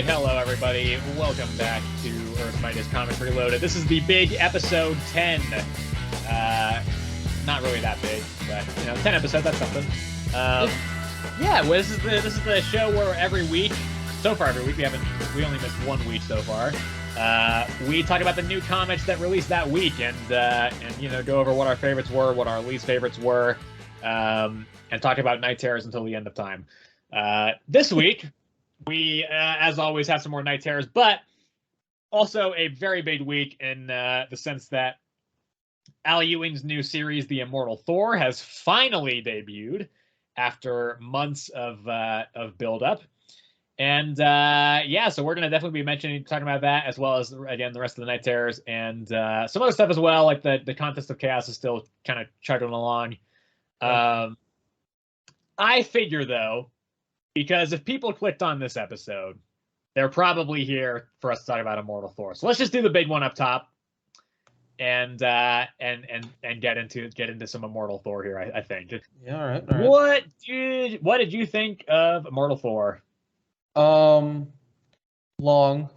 right, hello everybody. Welcome back to Earth Midas Comics Reloaded. This is the big episode 10. Not really that big, but 10 episodes, that's something. Yeah, well, this is the show where every week, so far every week, we only missed 1 week so far. We talk about the new comics that released that week and go over what our favorites were, what our least favorites were, and talk about Night Terrors until the end of time. This week, we, as always, have some more Night Terrors, but also a very big week in the sense that Al Ewing's new series, The Immortal Thor, has finally debuted after months of build-up. And so we're going to definitely be talking about that, as well as, again, the rest of the Night Terrors, and some other stuff as well, like the Contest of Chaos is still kind of chugging along. I figure, though, because if people clicked on this episode, they're probably here for us to talk about Immortal Thor. So let's just do the big one up top, and get into some Immortal Thor here. I think. Yeah. All right. What did you think of Immortal Thor? Long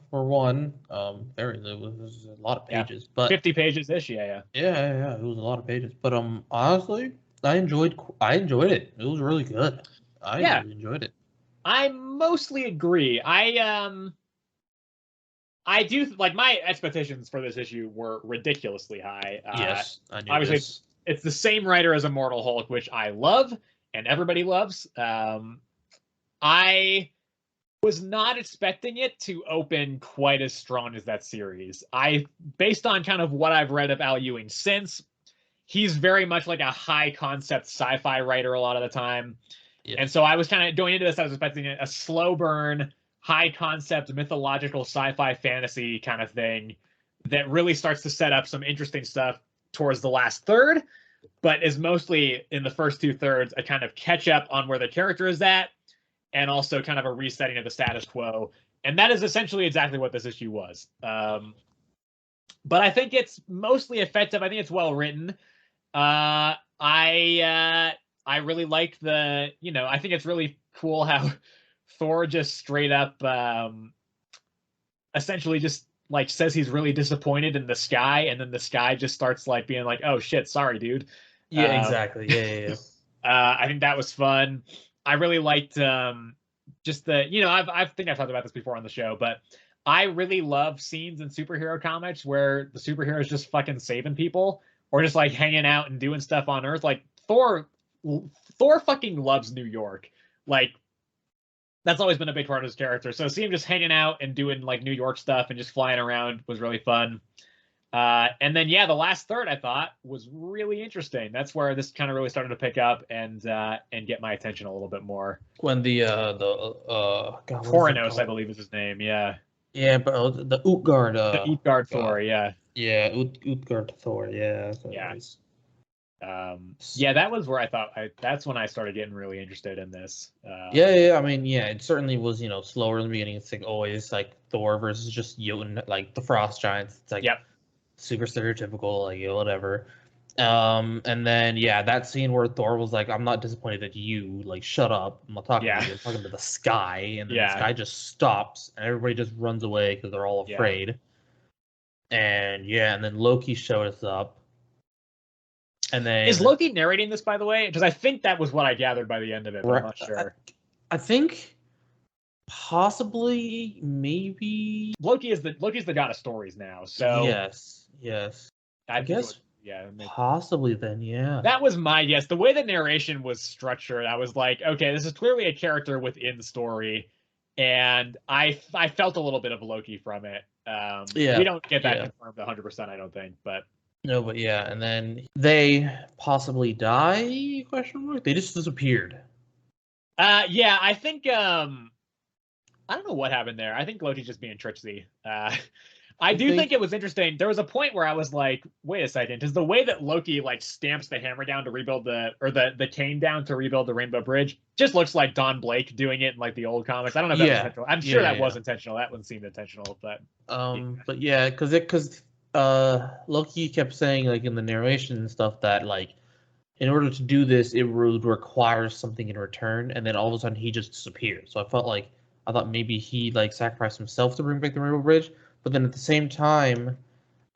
for one. It was a lot of pages, but 50 pages ish. Yeah. It was a lot of pages, but honestly, I enjoyed it. It was really good. I really enjoyed it. I mostly agree. I do like my expectations for this issue were ridiculously high. Yes, I knew obviously this. It's the same writer as Immortal Hulk, which I love and everybody loves. I was not expecting it to open quite as strong as that series. Based on kind of what I've read of Al Ewing since, he's very much like a high concept sci-fi writer a lot of the time. Yeah. And so I was kind of going into this, I was expecting a slow burn, high concept, mythological sci-fi fantasy kind of thing that really starts to set up some interesting stuff towards the last third, but is mostly in the first 2/3 a kind of catch up on where the character is at, and also kind of a resetting of the status quo. And that is essentially exactly what this issue was. But I think it's mostly effective. I think it's well written. I really like I think it's really cool how Thor just straight up essentially just like says he's really disappointed in the sky, and then the sky just starts like being like, oh shit, sorry dude. Yeah, exactly. Yeah. I think that was fun. I really liked just the I think I've talked about this before on the show, but I really love scenes in superhero comics where the superheroes just fucking saving people or just like hanging out and doing stuff on Earth. Like Thor fucking loves New York. Like that's always been a big part of his character. So see him just hanging out and doing like New York stuff and just flying around was really fun. And then the last third I thought was really interesting. That's where this kind of really started to pick up and get my attention a little bit more. When Coronos, I believe is his name. Yeah. Yeah, but the Utgard. The Utgard Thor. Yeah. Yeah, Utgard Thor. Yeah. Nice. That was where I thought that's when I started getting really interested in this. I mean, it certainly was, slower in the beginning. It's like always like Thor versus just Jotun, like the Frost Giants. It's like super stereotypical, like whatever. And then that scene where Thor was like, "I'm not disappointed at you. Like, shut up. I'm not talking to you. I'm talking to the sky." And then the sky just stops, and everybody just runs away because they're all afraid. And and then Loki shows up. And then is Loki narrating this, by the way? Because I think that was what I gathered by the end of it, but I'm not sure. I think possibly, maybe Loki's the god of stories now. So yes. I guess possibly then. That was my guess. The way the narration was structured, I was like, okay, this is clearly a character within the story, and I felt a little bit of Loki from it. We don't get that confirmed 100%, I don't think, but. No, but and then they possibly die? Question mark. They just disappeared. I think I don't know what happened there. I think Loki's just being tricksy. I think it was interesting. There was a point where I was like, wait a second, because the way that Loki like stamps the hammer down to rebuild the cane down to rebuild the Rainbow Bridge just looks like Don Blake doing it in like the old comics. I don't know if that was intentional. I'm sure that was intentional. That one seemed intentional, but because Loki kept saying, like, in the narration and stuff, that like in order to do this it would require something in return, and then all of a sudden he just disappeared. So I felt like I thought maybe he like sacrificed himself to bring back the Rainbow Bridge. But then at the same time,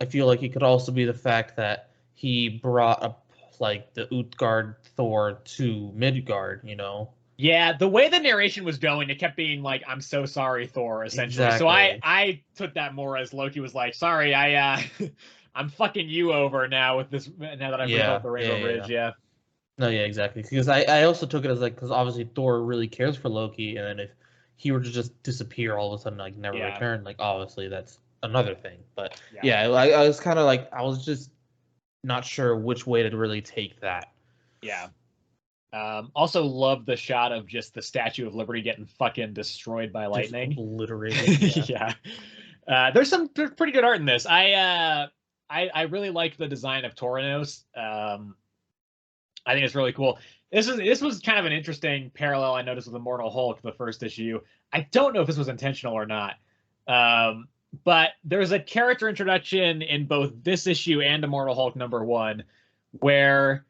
I feel like it could also be the fact that he brought up like the Utgard Thor to Midgard, you know? Yeah, the way the narration was going, it kept being like, "I'm so sorry, Thor," essentially. Exactly. So I took that more as Loki was like, "Sorry, I'm fucking you over now with this. Now that I've rebuilt the Rainbow Bridge." Yeah. No, yeah, exactly. Because I also took it as like, because obviously Thor really cares for Loki, and then if he were to just disappear all of a sudden, like never return, like obviously that's another thing. But yeah, I was kind of like, I was just not sure which way to really take that. Yeah. Also love the shot of just the Statue of Liberty getting fucking destroyed by lightning. Just obliterated. Yeah. There's some pretty good art in this. I really like the design of Toranos. I think it's really cool. This was kind of an interesting parallel I noticed with Immortal Hulk, the first issue. I don't know if this was intentional or not. But there's a character introduction in both this issue and Immortal Hulk #1 where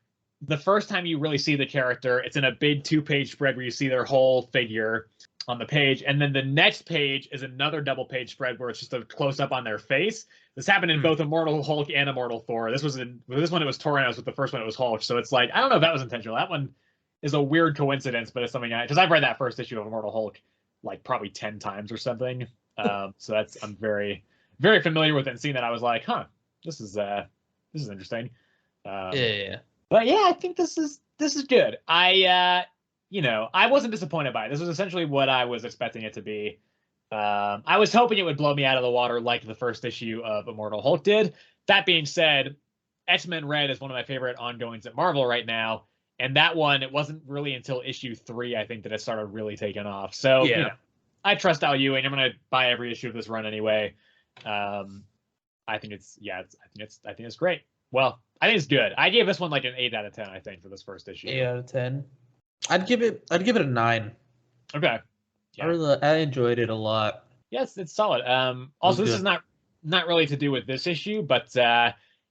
the first time you really see the character, it's in a big 2-page spread where you see their whole figure on the page, and then the next page is another double-page spread where it's just a close-up on their face. This happened in both Immortal Hulk and Immortal Thor. This one it was Toranos, with the first one it was Hulk. So it's like, I don't know if that was intentional. That one is a weird coincidence, but it's something because I've read that first issue of Immortal Hulk like probably 10 times or something. So I'm very, very familiar with it, and seeing that I was like, huh, this is interesting. Yeah. But yeah, I think this is good. I wasn't disappointed by it. This was essentially what I was expecting it to be. I was hoping it would blow me out of the water like the first issue of Immortal Hulk did. That being said, X-Men Red is one of my favorite ongoings at Marvel right now, and that one, it wasn't really until issue 3, I think, that it started really taking off. So I trust Al Ewing. I'm gonna buy every issue of this run anyway. I think it's great. Well, I think it's good. I gave this one like an 8 out of 10, I think, for this first issue. 8 out of 10. I'd give it a 9. Okay. Yeah. I enjoyed it a lot. Yes, it's solid. Also, this is not really to do with this issue, but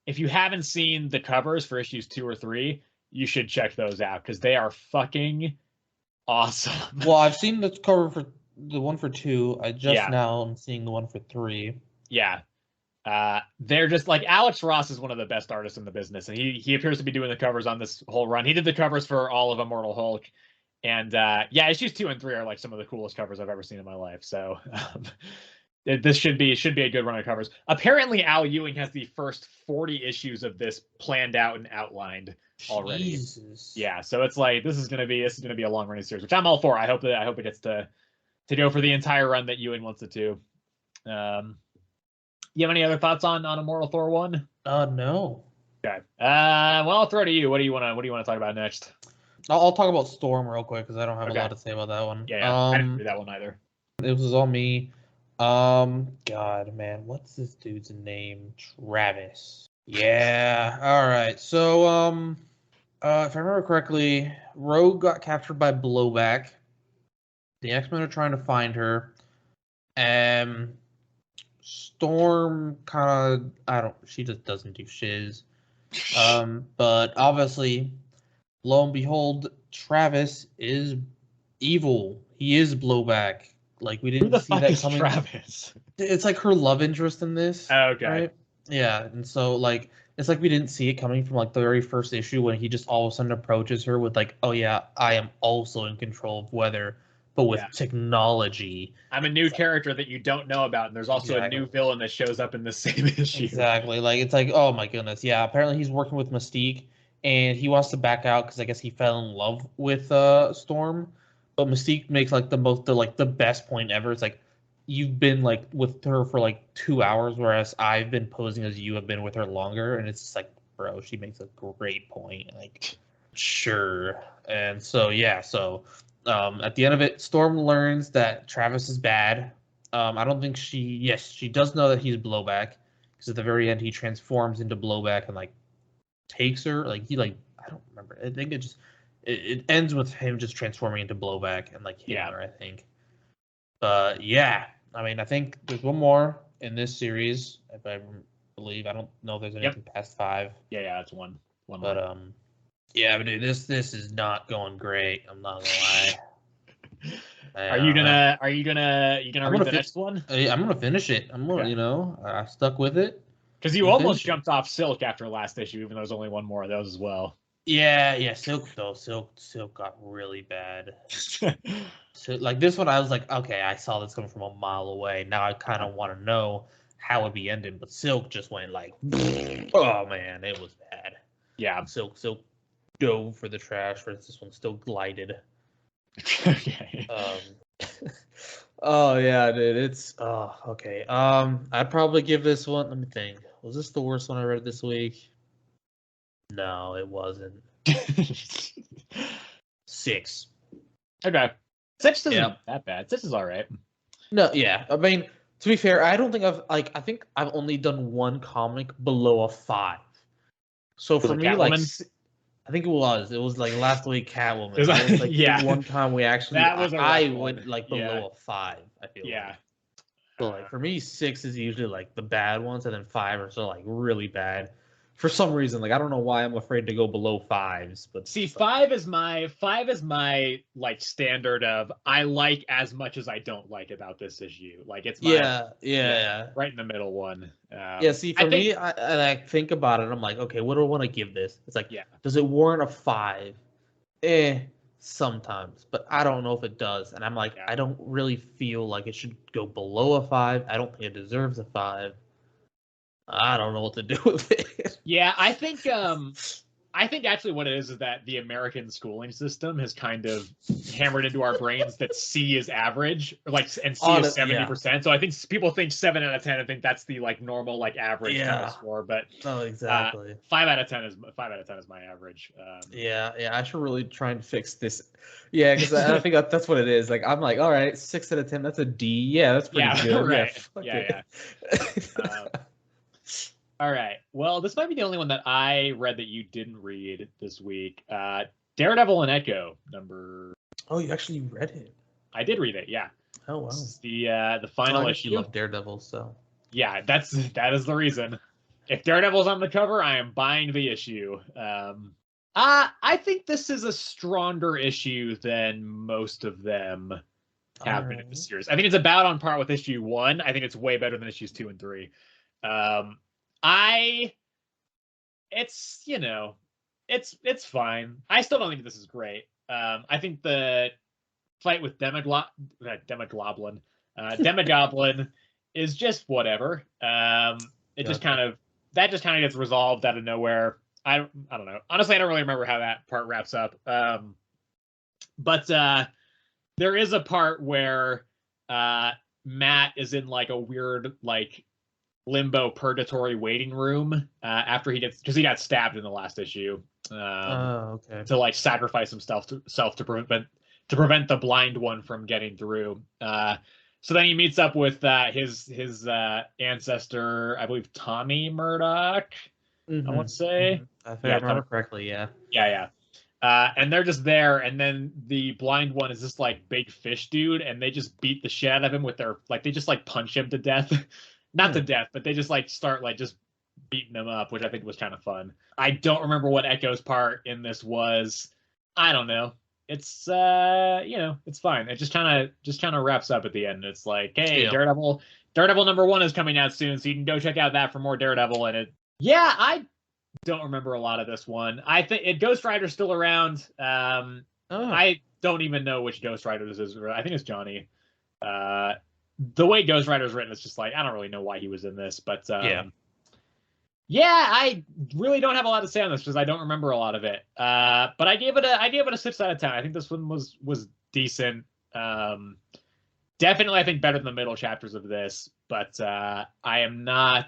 if you haven't seen the covers for issues 2 or 3, you should check those out because they are fucking awesome. Well, I've seen the cover for the one for 2. I just now am seeing the one for 3. Yeah. They're just like, Alex Ross is one of the best artists in the business, and he appears to be doing the covers on this whole run. He did the covers for all of Immortal Hulk, and issues 2 and 3 are like some of the coolest covers I've ever seen in my life. So this should be a good run of covers. Apparently, Al Ewing has the first 40 issues of this planned out and outlined already. Jesus. Yeah, so it's like this is gonna be a long running series, which I'm all for. I hope it gets to go for the entire run that Ewing wants it to. You have any other thoughts on Immortal Thor 1? No. Okay. Well, I'll throw it to you. What do you want to talk about next? I'll talk about Storm real quick because I don't have a lot to say about that one. Yeah, I didn't read that one either. It was all me. God, man, what's this dude's name? Travis. Yeah. All right. So, if I remember correctly, Rogue got captured by Blowback. The X-Men are trying to find her. Storm she just doesn't do shiz. But obviously, lo and behold, Travis is evil. He is Blowback. Like, we didn't see that coming. Travis? It's like her love interest in this. Oh, okay. Right? Yeah, and so like it's like we didn't see it coming from like the very first issue when he just all of a sudden approaches her with like, oh yeah, I am also in control of weather, but with technology. I'm a new character that you don't know about, and there's also a new villain that shows up in the same issue. Exactly. Like, it's like, oh my goodness. Yeah, apparently he's working with Mystique, and he wants to back out because I guess he fell in love with Storm. But Mystique makes like the best point ever. It's like, you've been like with her for like 2 hours, whereas I've been posing as you have been with her longer, and it's just like, bro, she makes a great point. Like, sure. And so at the end of it, Storm learns that Travis is bad. I don't think she does know that he's Blowback, because at the very end he transforms into Blowback and like takes her. Like, I don't remember. I think it ends with him just transforming into Blowback and like hitting her, I think. But yeah, I mean, I think there's one more in this series, if I believe. I don't know if there's anything past 5. Yeah, that's one. But yeah, but dude, this is not going great. I'm not gonna lie. Are you gonna read the next one? I'm gonna finish it. I'm gonna, I stuck with it. Because you almost jumped off Silk after last issue, even though there's only one more of those as well. Yeah, Silk though. Silk got really bad. So like this one, I was like, okay, I saw this coming from a mile away. Now I kind of want to know how it'd be ending, but Silk just went like, oh man, it was bad. Yeah, Silk dove for the trash, whereas this one still glided. Okay. Oh yeah, dude, it's okay. I'd probably give this one. Let me think. Was this the worst one I read this week? No, it wasn't. 6. Okay. 6 isn't that bad. 6 is all right. No, yeah. I mean, to be fair, I don't think I think I've only done one comic below a 5. So for me, Catwoman? I think it was like last week Catwoman. It was like the one time we actually I went one. below a 5. I feel like. So like for me, 6 is usually like the bad ones, and then 5 are so like really bad. For some reason, like I don't know why I'm afraid to go below 5s, but see, 5 is my like standard of I like as much as I don't like about this issue. Like it's my right in the middle one. See, for me, I think about it. I'm like, okay, what do I want to give this? It's like, does it warrant a 5? Sometimes, but I don't know if it does. And I'm like, I don't really feel like it should go below a 5. I don't think it deserves a 5. I don't know what to do with it. Yeah, I think actually what it is that the American schooling system has kind of hammered into our brains that C is average, and C is 70%. So I think people think 7 out of 10. I think that's the like normal like average kind of score. But exactly. 5 out of 10 is my average. I should really try and fix this. Yeah, because I think that's what it is. Like I'm like, all right, 6 out of 10. That's a D. Yeah, that's pretty good. Right. Yeah. All right. Well, this might be the only one that I read that you didn't read this week. Daredevil and Echo number. Oh, you actually read it? I did read it. Yeah. Oh wow. This is the final issue. You love Daredevil, so. Yeah, that is the reason. If Daredevil's on the cover, I am buying the issue. I think this is a stronger issue than most of them have been in the series. I think it's about on par with issue 1. I think it's way better than issues 2 and 3. It's fine. I still don't think this is great. I think the fight with Demogoblin is just whatever. It just kind of gets resolved out of nowhere. I don't know. Honestly, I don't really remember how that part wraps up. But there is a part where Matt is in like a weird like limbo purgatory waiting room after because he got stabbed in the last issue to like sacrifice himself to prevent the blind one from getting through. So then he meets up with his ancestor, I believe Tommy Murdoch. I want to say if I remember correctly. Yeah. And they're just there, and then the blind one is this like big fish dude, and they just beat the shit out of him with their they just like punch him to death. Not to death, but they just like start like just beating him up, which I think was kind of fun. I don't remember what Echo's part in this was. I don't know. It's it's fine. It just kind of wraps up at the end. It's like, hey, Daredevil number 1 is coming out soon, so you can go check out that for more Daredevil. And I don't remember a lot of this one. I think Ghost Rider's still around. I don't even know which Ghost Rider this is. I think it's Johnny. The way Ghost Rider's written, it's just like I don't really know why he was in this, but I really don't have a lot to say on this because I don't remember a lot of it. But I gave it a 6 out of 10. I think this one was decent. Definitely, I think better than the middle chapters of this, but I am not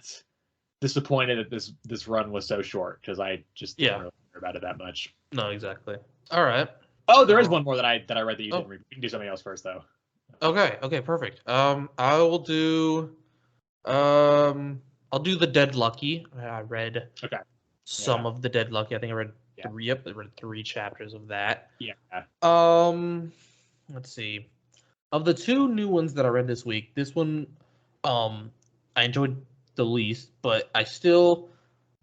disappointed that this run was so short because I just don't really care about it that much. No, exactly. All right. Oh, there is one more that I read that you didn't read. You can do something else first though. Okay, perfect. I will do I'll do the Dead Lucky. I read some of the Dead Lucky. I think I read 3 I read 3 chapters of that. Yeah. Let's see. Of the 2 new ones that I read this week, this one I enjoyed the least, but I still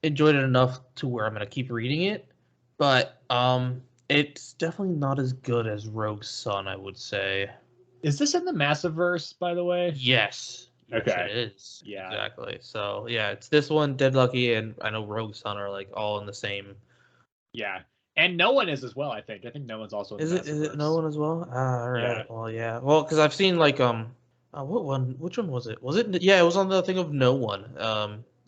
enjoyed it enough to where I'm gonna keep reading it. But it's definitely not as good as Rogue Sun, I would say. Is this in the Massiverse, by the way? Yes. Okay. Yes, it is. Yeah. Exactly. So yeah, it's this one, Dead Lucky, and I know Rogue Sun are like all in the same. Yeah. And no one is as well, I think. I think no one's also in Is the it Massiverse. no one as well? All right. Yeah. Well, yeah. Well, because I've seen like what one? Which one was it? Was it? Yeah, it was on the thing of no one.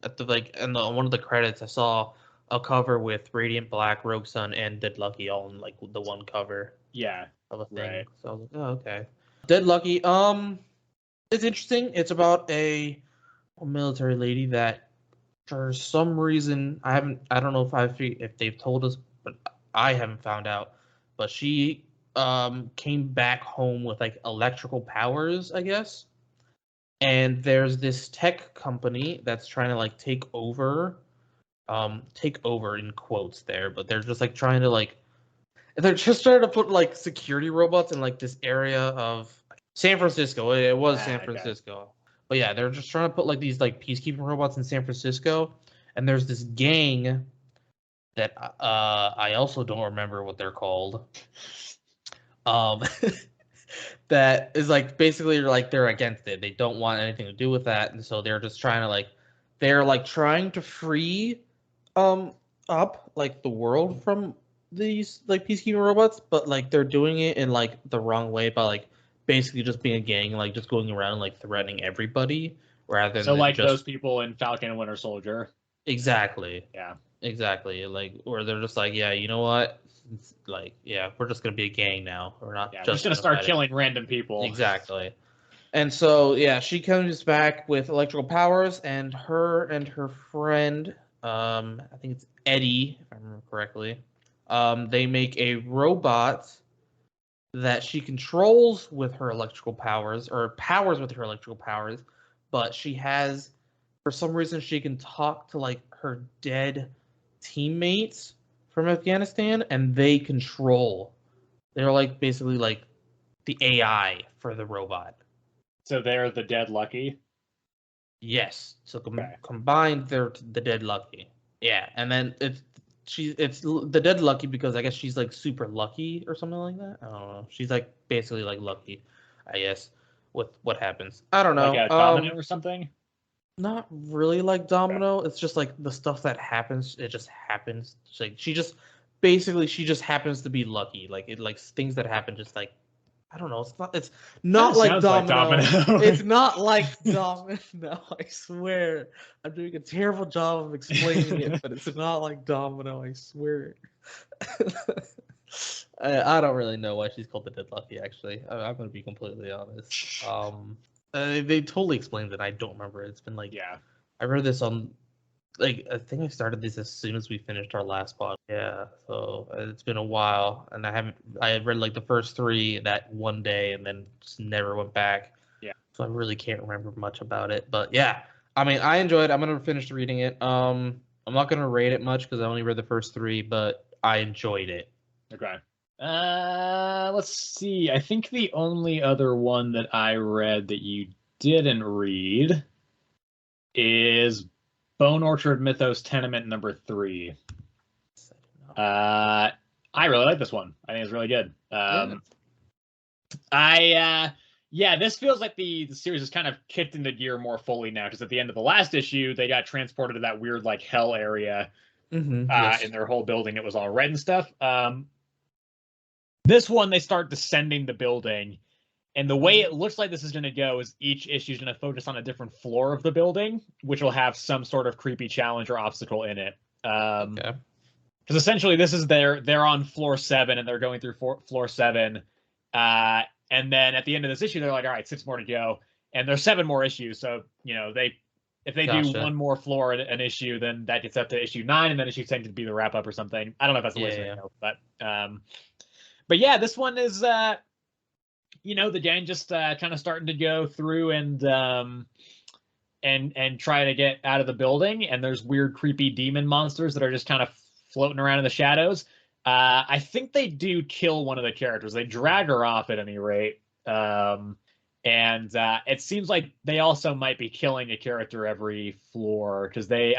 At the like, and on one of the credits, I saw a cover with Radiant Black, Rogue Sun, and Dead Lucky all in like the one cover. Yeah. Of a thing. Right. So I was like, oh, okay. Dead Lucky. It's interesting. It's about a military lady that, for some reason, I don't know if they've told us, but I haven't found out. But she came back home with like electrical powers, I guess. And there's this tech company that's trying to like take over in quotes there, but they're just like trying to like they're just trying to put like security robots in like this area of San Francisco. It was San Francisco. Okay. But yeah, they're just trying to put like these like peacekeeping robots in San Francisco. And there's this gang that I also don't remember what they're called. That is like basically like they're against it. They don't want anything to do with that, and so they're just trying to like trying to free up like the world from these like peacekeeping robots, but like they're doing it in like the wrong way by like basically just being a gang, like just going around like threatening everybody rather than like just those people in Falcon and Winter Soldier. Exactly. Yeah. Exactly. Like, or they're just like, yeah, you know what? It's like, yeah, we're just gonna be a gang now. We're not just gonna start killing random people. Exactly. And so, yeah, she comes back with electrical powers, and her friend, I think it's Eddie, if I remember correctly, they make a robot that she controls with her electrical powers, or powers with her electrical powers, but she has, for some reason, she can talk to like her dead teammates from Afghanistan, and they're like basically like the AI for the robot. So they're the Dead Lucky? Yes. So combined, they're the Dead Lucky. Yeah, and then it's the Dead Lucky because I guess she's like super lucky or something like that. I don't know. She's like basically like lucky, I guess, with what happens. I don't know. Like a domino or something? Not really like Domino. Okay. It's just like the stuff that happens. It just happens. Like she just happens to be lucky. Like it like things that happen just like I don't know. It's not like Domino. It's not like Domino. I swear. I'm doing a terrible job of explaining it, but it's not like Domino. I swear. I don't really know why she's called the Dead Lucky. Actually, I'm gonna be completely honest. They totally explained it. I don't remember. It's been like I read this on like I think I started this as soon as we finished our last pod. Yeah, so it's been a while, and I had read like the first 3 that one day, and then just never went back. Yeah, so I really can't remember much about it. But yeah, I mean, I enjoyed it. I'm gonna finish reading it. I'm not gonna rate it much because I only read the first 3, but I enjoyed it. Okay. Let's see. I think the only other one that I read that you didn't read is Bone Orchard Mythos Tenement number 3. I really like this one. I think it's really good. This feels like the series is kind of kicked into gear more fully now, because at the end of the last issue, they got transported to that weird like hell area in their whole building. It was all red and stuff. This one, they start descending the building, and the way it looks like this is going to go is each issue is going to focus on a different floor of the building, which will have some sort of creepy challenge or obstacle in it. Because essentially, this is they're on floor 7, and they're going through floor 7, and then at the end of this issue, they're like, all right, 6 more to go, and there's 7 more issues. So if they do one more floor an issue, then that gets up to issue 9, and then issue 10 could be the wrap up or something. I don't know if that's the way to go, but yeah, this one is, the gang just kind of starting to go through and try to get out of the building, and there's weird, creepy demon monsters that are just kind of floating around in the shadows. I think they do kill one of the characters. They drag her off at any rate, and it seems like they also might be killing a character every floor, because the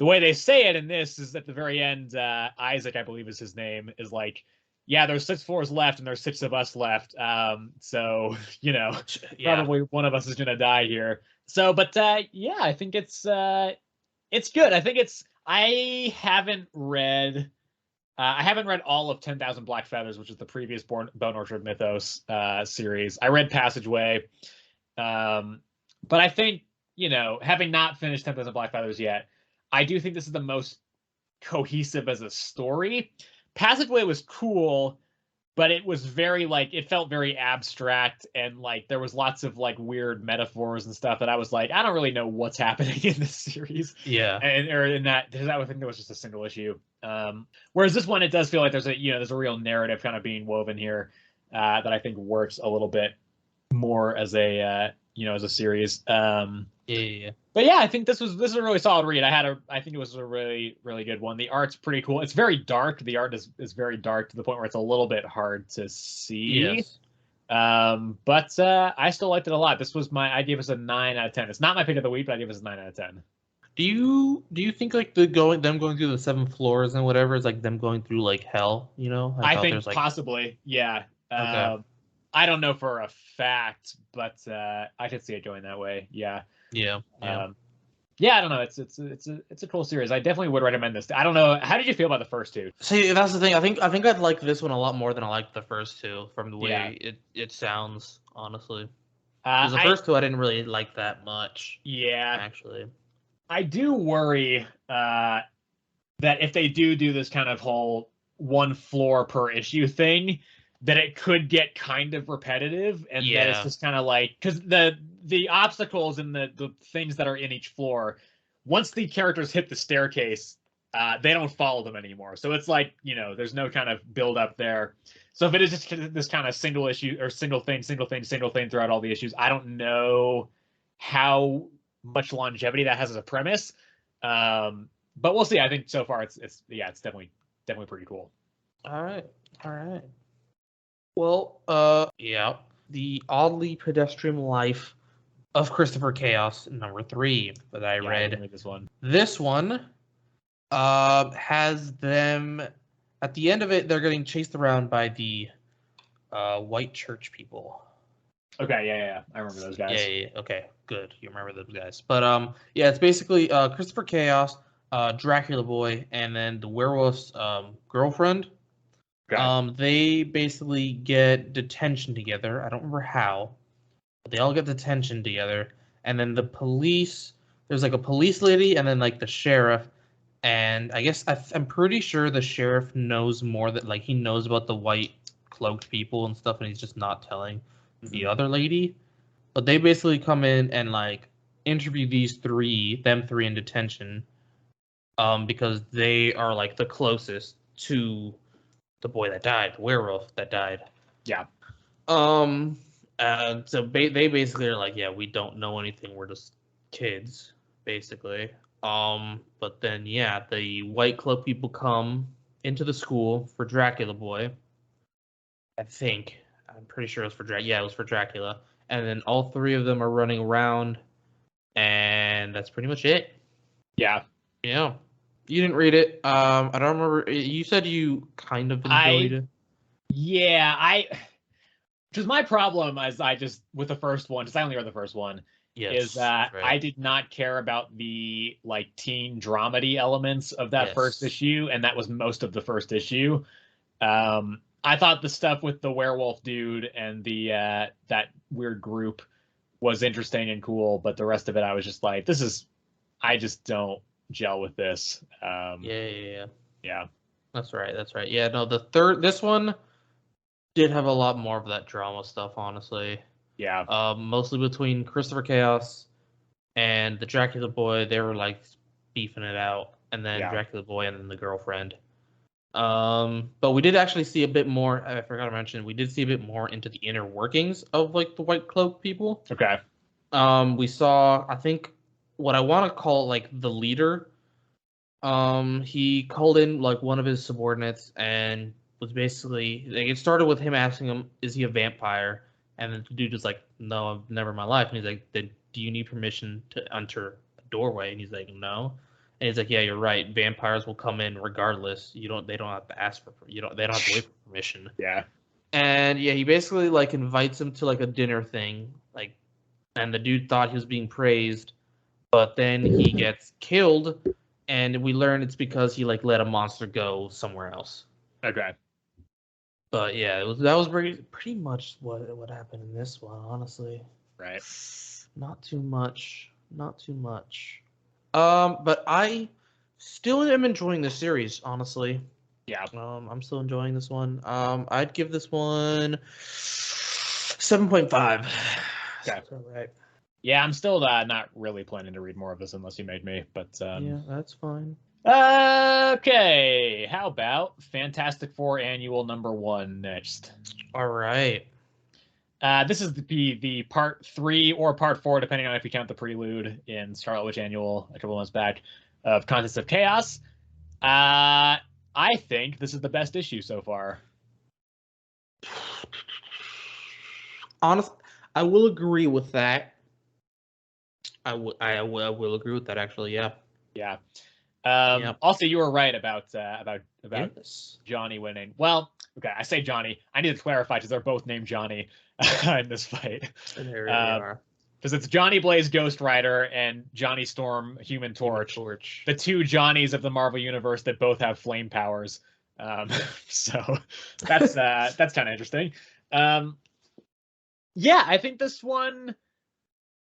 way they say it in this is at the very end, Isaac, I believe is his name, is like, yeah, there's 6 floors left, and there's 6 of us left. So Yeah. probably one of us is gonna die here. So, but yeah, I think it's good. I think I haven't read. I haven't read all of 10,000 Black Feathers, which is the previous Bone Orchard Mythos series. I read Passageway, but I think having not finished 10,000 Black Feathers yet, I do think this is the most cohesive as a story. Passageway was cool, but it was very it felt very abstract, and there was lots of weird metaphors and stuff that I was like, I don't really know what's happening in this series. Yeah. Or in that, because I would think there was just a single issue. Whereas this one, it does feel like there's a real narrative kind of being woven here that I think works a little bit more as a as a series. Yeah. But yeah, I think this is a really solid read. I think it was a really, really good one. The art's pretty cool. It's very dark. The art is very dark to the point where it's a little bit hard to see. Yes. But I still liked it a lot. I gave us a 9 out of 10. It's not my pick of the week, but I gave us a 9 out of 10. Do you think them going through the 7 floors and whatever is them going through hell? I think possibly, yeah. Okay. I don't know for a fact, but I could see it going that way. Yeah. Yeah. Yeah, I don't know. It's a cool series. I definitely would recommend this. I don't know. How did you feel about the first two? See, that's the thing. I think I'd like this one a lot more than I liked the first two from the way it sounds, honestly. Because the first two I didn't really like that much. Yeah. Actually. I do worry that if they do this kind of whole 1 floor per issue thing, that it could get kind of repetitive, and that it's just kind of because the obstacles and the things that are in each floor, once the characters hit the staircase, they don't follow them anymore. So it's there's no kind of build up there. So if it is just this kind of single issue or single thing throughout all the issues, I don't know how much longevity that has as a premise. But we'll see. I think so far it's definitely pretty cool. All right. Well, the Oddly Pedestrian Life of Christopher Chaos, number 3 that I read. This one has them, at the end of it, they're getting chased around by the white church people. Okay, yeah. I remember those guys. Yeah. Okay, good. You remember those guys. But it's basically Christopher Chaos, Dracula Boy, and then the werewolf's girlfriend. They basically get detention together. I don't remember how, but they all get detention together. And then the police, there's a police lady, and then the sheriff. And I guess I'm pretty sure the sheriff knows more that he knows about the white cloaked people and stuff, and he's just not telling the other lady. But they basically come in and interview them three in detention, because they are the closest to the boy that died, the werewolf that died. Yeah. So they basically are we don't know anything. We're just kids, basically. But then the white cloak people come into the school for Dracula Boy. I'm pretty sure it was for Dracula. Yeah, it was for Dracula. And then all 3 of them are running around, and that's pretty much it. Yeah. Yeah. You didn't read it. I don't remember. You said you kind of enjoyed it. Yeah, because my problem with the first one, because I only read the first one, is that I did not care about the teen dramedy elements of that first issue, and that was most of the first issue. I thought the stuff with the werewolf dude and the that weird group was interesting and cool, but the rest of it I was just I just don't gel with this. Yeah. That's right. Yeah, no, this one did have a lot more of that drama stuff, honestly. Yeah. Mostly between Christopher Chaos and the Dracula Boy. They were beefing it out, and then Dracula Boy and then the girlfriend. But we did actually see a bit more. I forgot to mention, we did see a bit more into the inner workings of the white cloak people. Okay. We saw, I think, what I want to call the leader. He called in one of his subordinates and was basically it started with him asking him, "Is he a vampire?" And then the dude was like, "No, I've never in my life." And he's like, "Then do you need permission to enter a doorway?" And he's like, "No." And he's like, "Yeah, you're right. Vampires will come in regardless. They don't have to ask for. They don't have to wait for permission. Yeah. And yeah, he basically like invites him to like a dinner thing, like, and the dude thought he was being praised, but then he gets killed, and we learn it's because he like let a monster go somewhere else. Okay. But yeah, that was pretty much what happened in this one, honestly. Right. Not too much. But I still am enjoying the series, honestly. Yeah. I'm still enjoying this one. I'd give this one 7.5. Okay. Right. Yeah, I'm still not really planning to read more of this unless you make me, but yeah, that's fine. Okay, how about Fantastic Four Annual #1 next? All right. This is the part 3 or part 4, depending on if you count the prelude in Scarlet Witch Annual a couple months back, of Contents of Chaos. I think this is the best issue so far. Honestly, I will agree with that. I will agree with that, actually. Yeah. Yeah. Yep. Also, you were right about Yes. Johnny winning. Well, okay, I say Johnny. I need to clarify because they're both named Johnny in this fight. There they are. Because it's Johnny Blaze, Ghost Rider, and Johnny Storm, Human Torch. The two Johnnies of the Marvel Universe that both have flame powers. So that's kind of interesting. Yeah, I think this one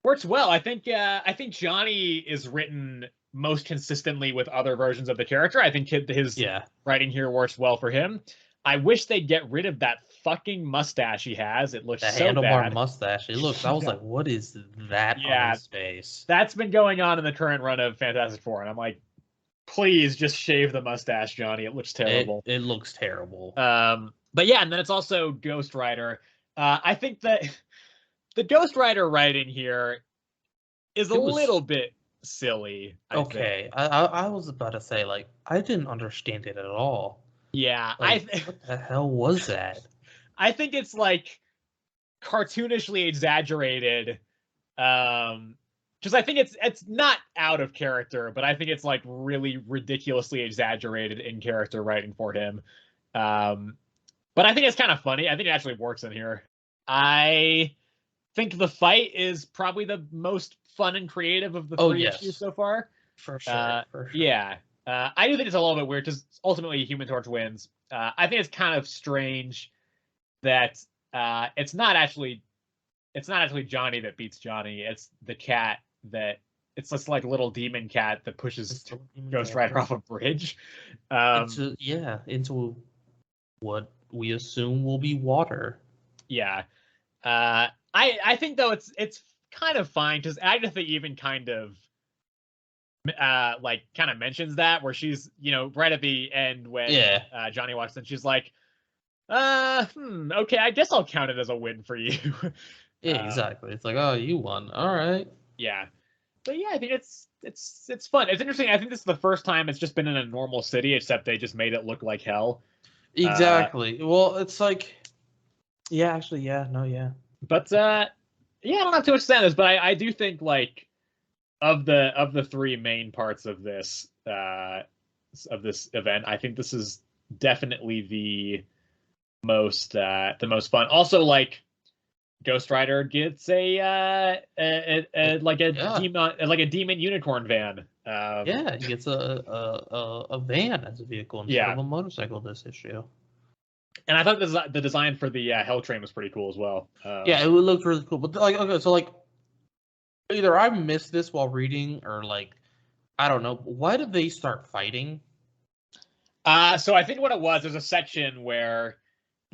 works well. I think Johnny is written most consistently with other versions of the character. I think his writing here works well for him. I wish they'd get rid of that fucking mustache he has. It looks so handlebar bad. Mustache. It looks. I was like, what is that on his face? That's been going on in the current run of Fantastic Four, and I'm like, please just shave the mustache, Johnny. It looks terrible. It looks terrible. But yeah, and then it's also Ghost Rider. I think that the Ghost Rider writing here is a little bit silly. I was about to say, like, I didn't understand it at all. Yeah, like, what the hell was that? I think it's like cartoonishly exaggerated. Because I think it's not out of character, but I think it's like really ridiculously exaggerated in character writing for him. But I think it's kind of funny. I think it actually works in here. I think the fight is probably the most fun and creative of the three issues so far. For sure. Yeah. I do think it's a little bit weird because ultimately Human Torch wins. I think it's kind of strange that it's not actually Johnny that beats Johnny. It's the cat it's this like little demon cat that pushes Ghost Rider off a bridge. Into what we assume will be water. Yeah. I think though it's kind of fine because Agatha even kind of mentions that where she's right at the end when Johnny walks in, she's like, okay, I guess I'll count it as a win for you. Yeah, exactly. It's like, oh, you won. All right. Yeah. But yeah, I think it's fun. It's interesting. I think this is the first time it's just been in a normal city, except they just made it look like hell. Exactly. Well, it's like, yeah, actually, yeah, no, yeah. But I don't have too much to say on this, but I do think like of the three main parts of this event, I think this is definitely the most fun. Also, like Ghost Rider gets a demon unicorn van. He gets a van as a vehicle instead of a motorcycle this issue. And I thought the design for the Hell Train was pretty cool as well. It looked really cool. But like, okay, so like, either I missed this while reading, or like, I don't know. Why did they start fighting? So I think what it was, there's a section where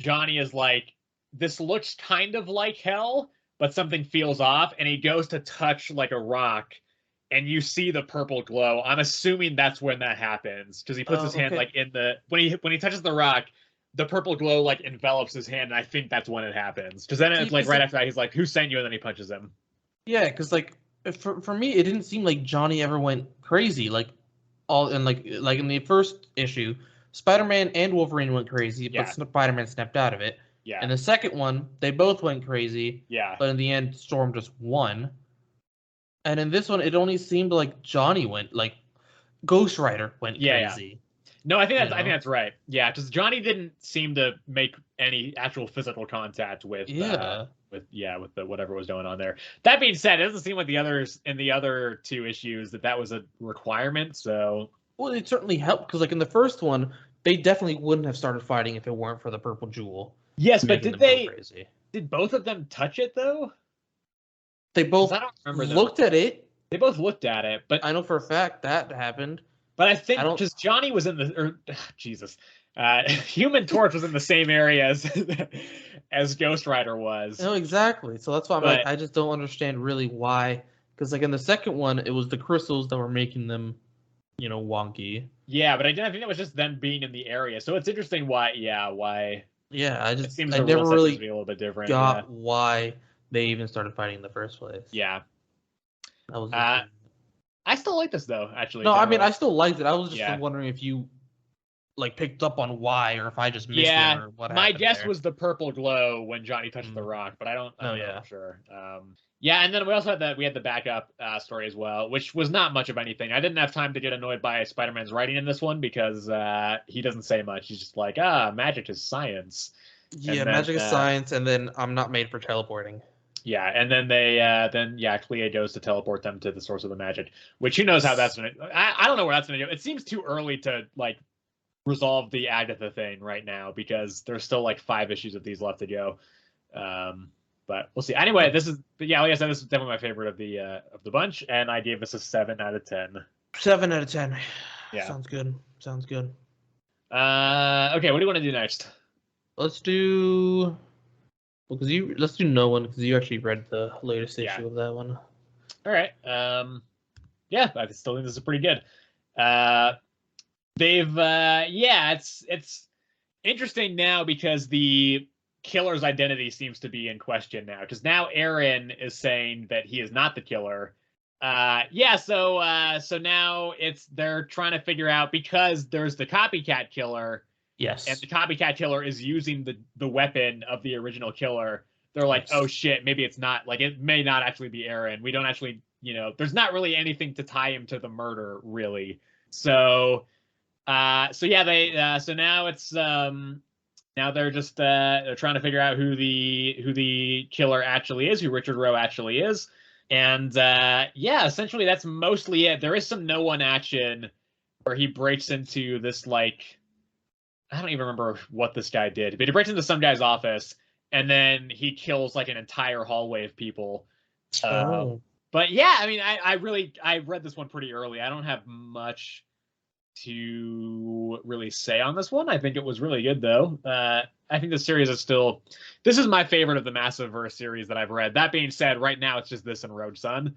Johnny is like, this looks kind of like hell, but something feels off, and he goes to touch like a rock, and you see the purple glow. I'm assuming that's when that happens, because he puts his hand like in the when he touches the rock, the purple glow like envelops his hand, and I think that's when it happens. Because then it's like right after that, he's like, "Who sent you?" and then he punches him. Yeah, because like for me, it didn't seem like Johnny ever went crazy. Like in the first issue, Spider-Man and Wolverine went crazy, but Spider-Man snapped out of it. Yeah. And the second one, they both went crazy. Yeah. But in the end, Storm just won. And in this one, it only seemed like Johnny went, like, Ghost Rider went crazy. No, I think that's right. Yeah, because Johnny didn't seem to make any actual physical contact with with the whatever was going on there. That being said, it doesn't seem like the others in the other two issues that was a requirement. So well, it certainly helped because like in the first one, they definitely wouldn't have started fighting if it weren't for the purple jewel. Yes, but did both of them touch it though? They both looked at it. They both looked at it, but I know for a fact that happened. But I think because Johnny was in Human Torch was in the same area as Ghost Rider was. No, exactly. So that's why I'm like, I just don't understand really why. Because like in the second one, it was the crystals that were making them, wonky. Yeah, but I think it was just them being in the area. So it's interesting why. Yeah, I never really be a little bit different. Got why they even started fighting in the first place. Yeah. That was. I still like this though, actually. No, I mean I still liked it. I was just wondering if you picked up on why, or if I just missed it, or what. My guess was the purple glow when Johnny touched the rock, but I'm not sure. And then we also had the backup story as well, which was not much of anything. I didn't have time to get annoyed by Spider-Man's writing in this one because he doesn't say much. He's just like, magic is science. Yeah, magic is science, and then I'm not made for teleporting. Yeah, and then Clea goes to teleport them to the source of the magic, which who knows how that's gonna. I don't know where that's gonna go. It seems too early to resolve the Agatha thing right now because there's still 5 issues of these left to go. But we'll see. Anyway, like I said, this is definitely my favorite of the bunch, and I gave this a 7 out of 10. 7 out of 10. Yeah, sounds good. Okay, what do you want to do next? Let's do. Let's do no one because you actually read the latest issue of that one. All right. Yeah, I still think this is pretty good. It's interesting now because the killer's identity seems to be in question now. Because now Aaron is saying that he is not the killer. So now they're trying to figure out because there's the copycat killer. Yes. And the copycat killer is using the weapon of the original killer. They're like, oh shit, maybe it's not it may not actually be Aaron. We don't actually, there's not really anything to tie him to the murder, really. So now it's now they're just they're trying to figure out who the killer actually is, who Richard Rowe actually is. And essentially that's mostly it. There is some no one action where he breaks into this I don't even remember what this guy did, but he breaks into some guy's office and then he kills an entire hallway of people. But yeah, I mean, I read this one pretty early. I don't have much to really say on this one. I think it was really good though. I think the series is this is my favorite of the Massiveverse series that I've read. That being said, right now it's just this and Road Sun.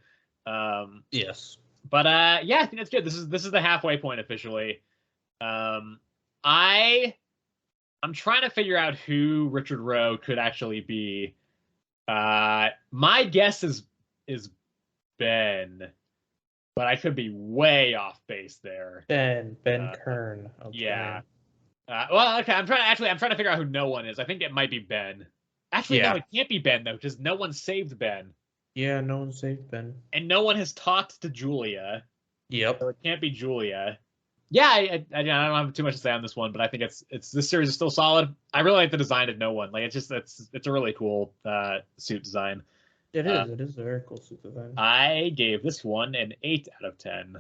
Yes. But I think that's good. This is the halfway point officially. I'm trying to figure out who Richard Rowe could actually be. My guess is Ben, but I could be way off base there. Ben Kern. Okay. Yeah. Okay. I'm trying to figure out who no one is. I think it might be Ben. Actually, no, it can't be Ben though, because no one saved Ben. Yeah, no one saved Ben, and no one has talked to Julia. Yep. So it can't be Julia. Yeah, I don't have too much to say on this one, but I think this series is still solid. I really like the design of No One. It's a really cool suit design. It is. It is a very cool suit design. I gave this one an 8 out of 10.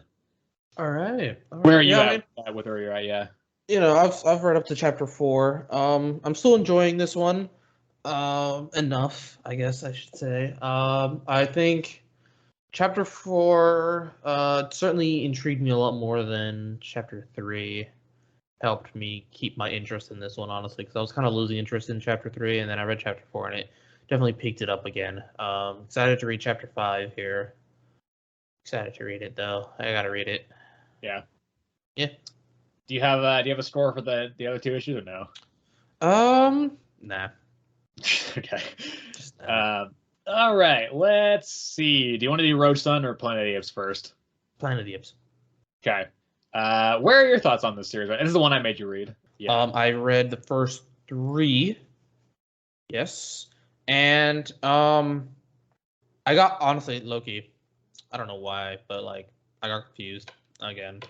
All right. Where are you at? With where you're at? Yeah. I've read up to chapter 4. I'm still enjoying this one. Enough, I guess I should say. I think chapter 4 certainly intrigued me a lot more than chapter 3. Helped me keep my interest in this one, honestly, because I was kind of losing interest in chapter 3, and then I read chapter 4, and it definitely picked it up again. Excited to read chapter 5 here. Excited to read it, though. I gotta read it. Yeah. Yeah. Do you have a score for the other 2 issues or no? Nah. Okay. All right, let's see. Do you want to do Road Sun or Planet of the Apes first? Planet of the Apes. Okay. Where are your thoughts on this series? This is the one I made you read. Yeah. I read the first 3. Yes. And I got, honestly, low-key, I don't know why, but I got confused again.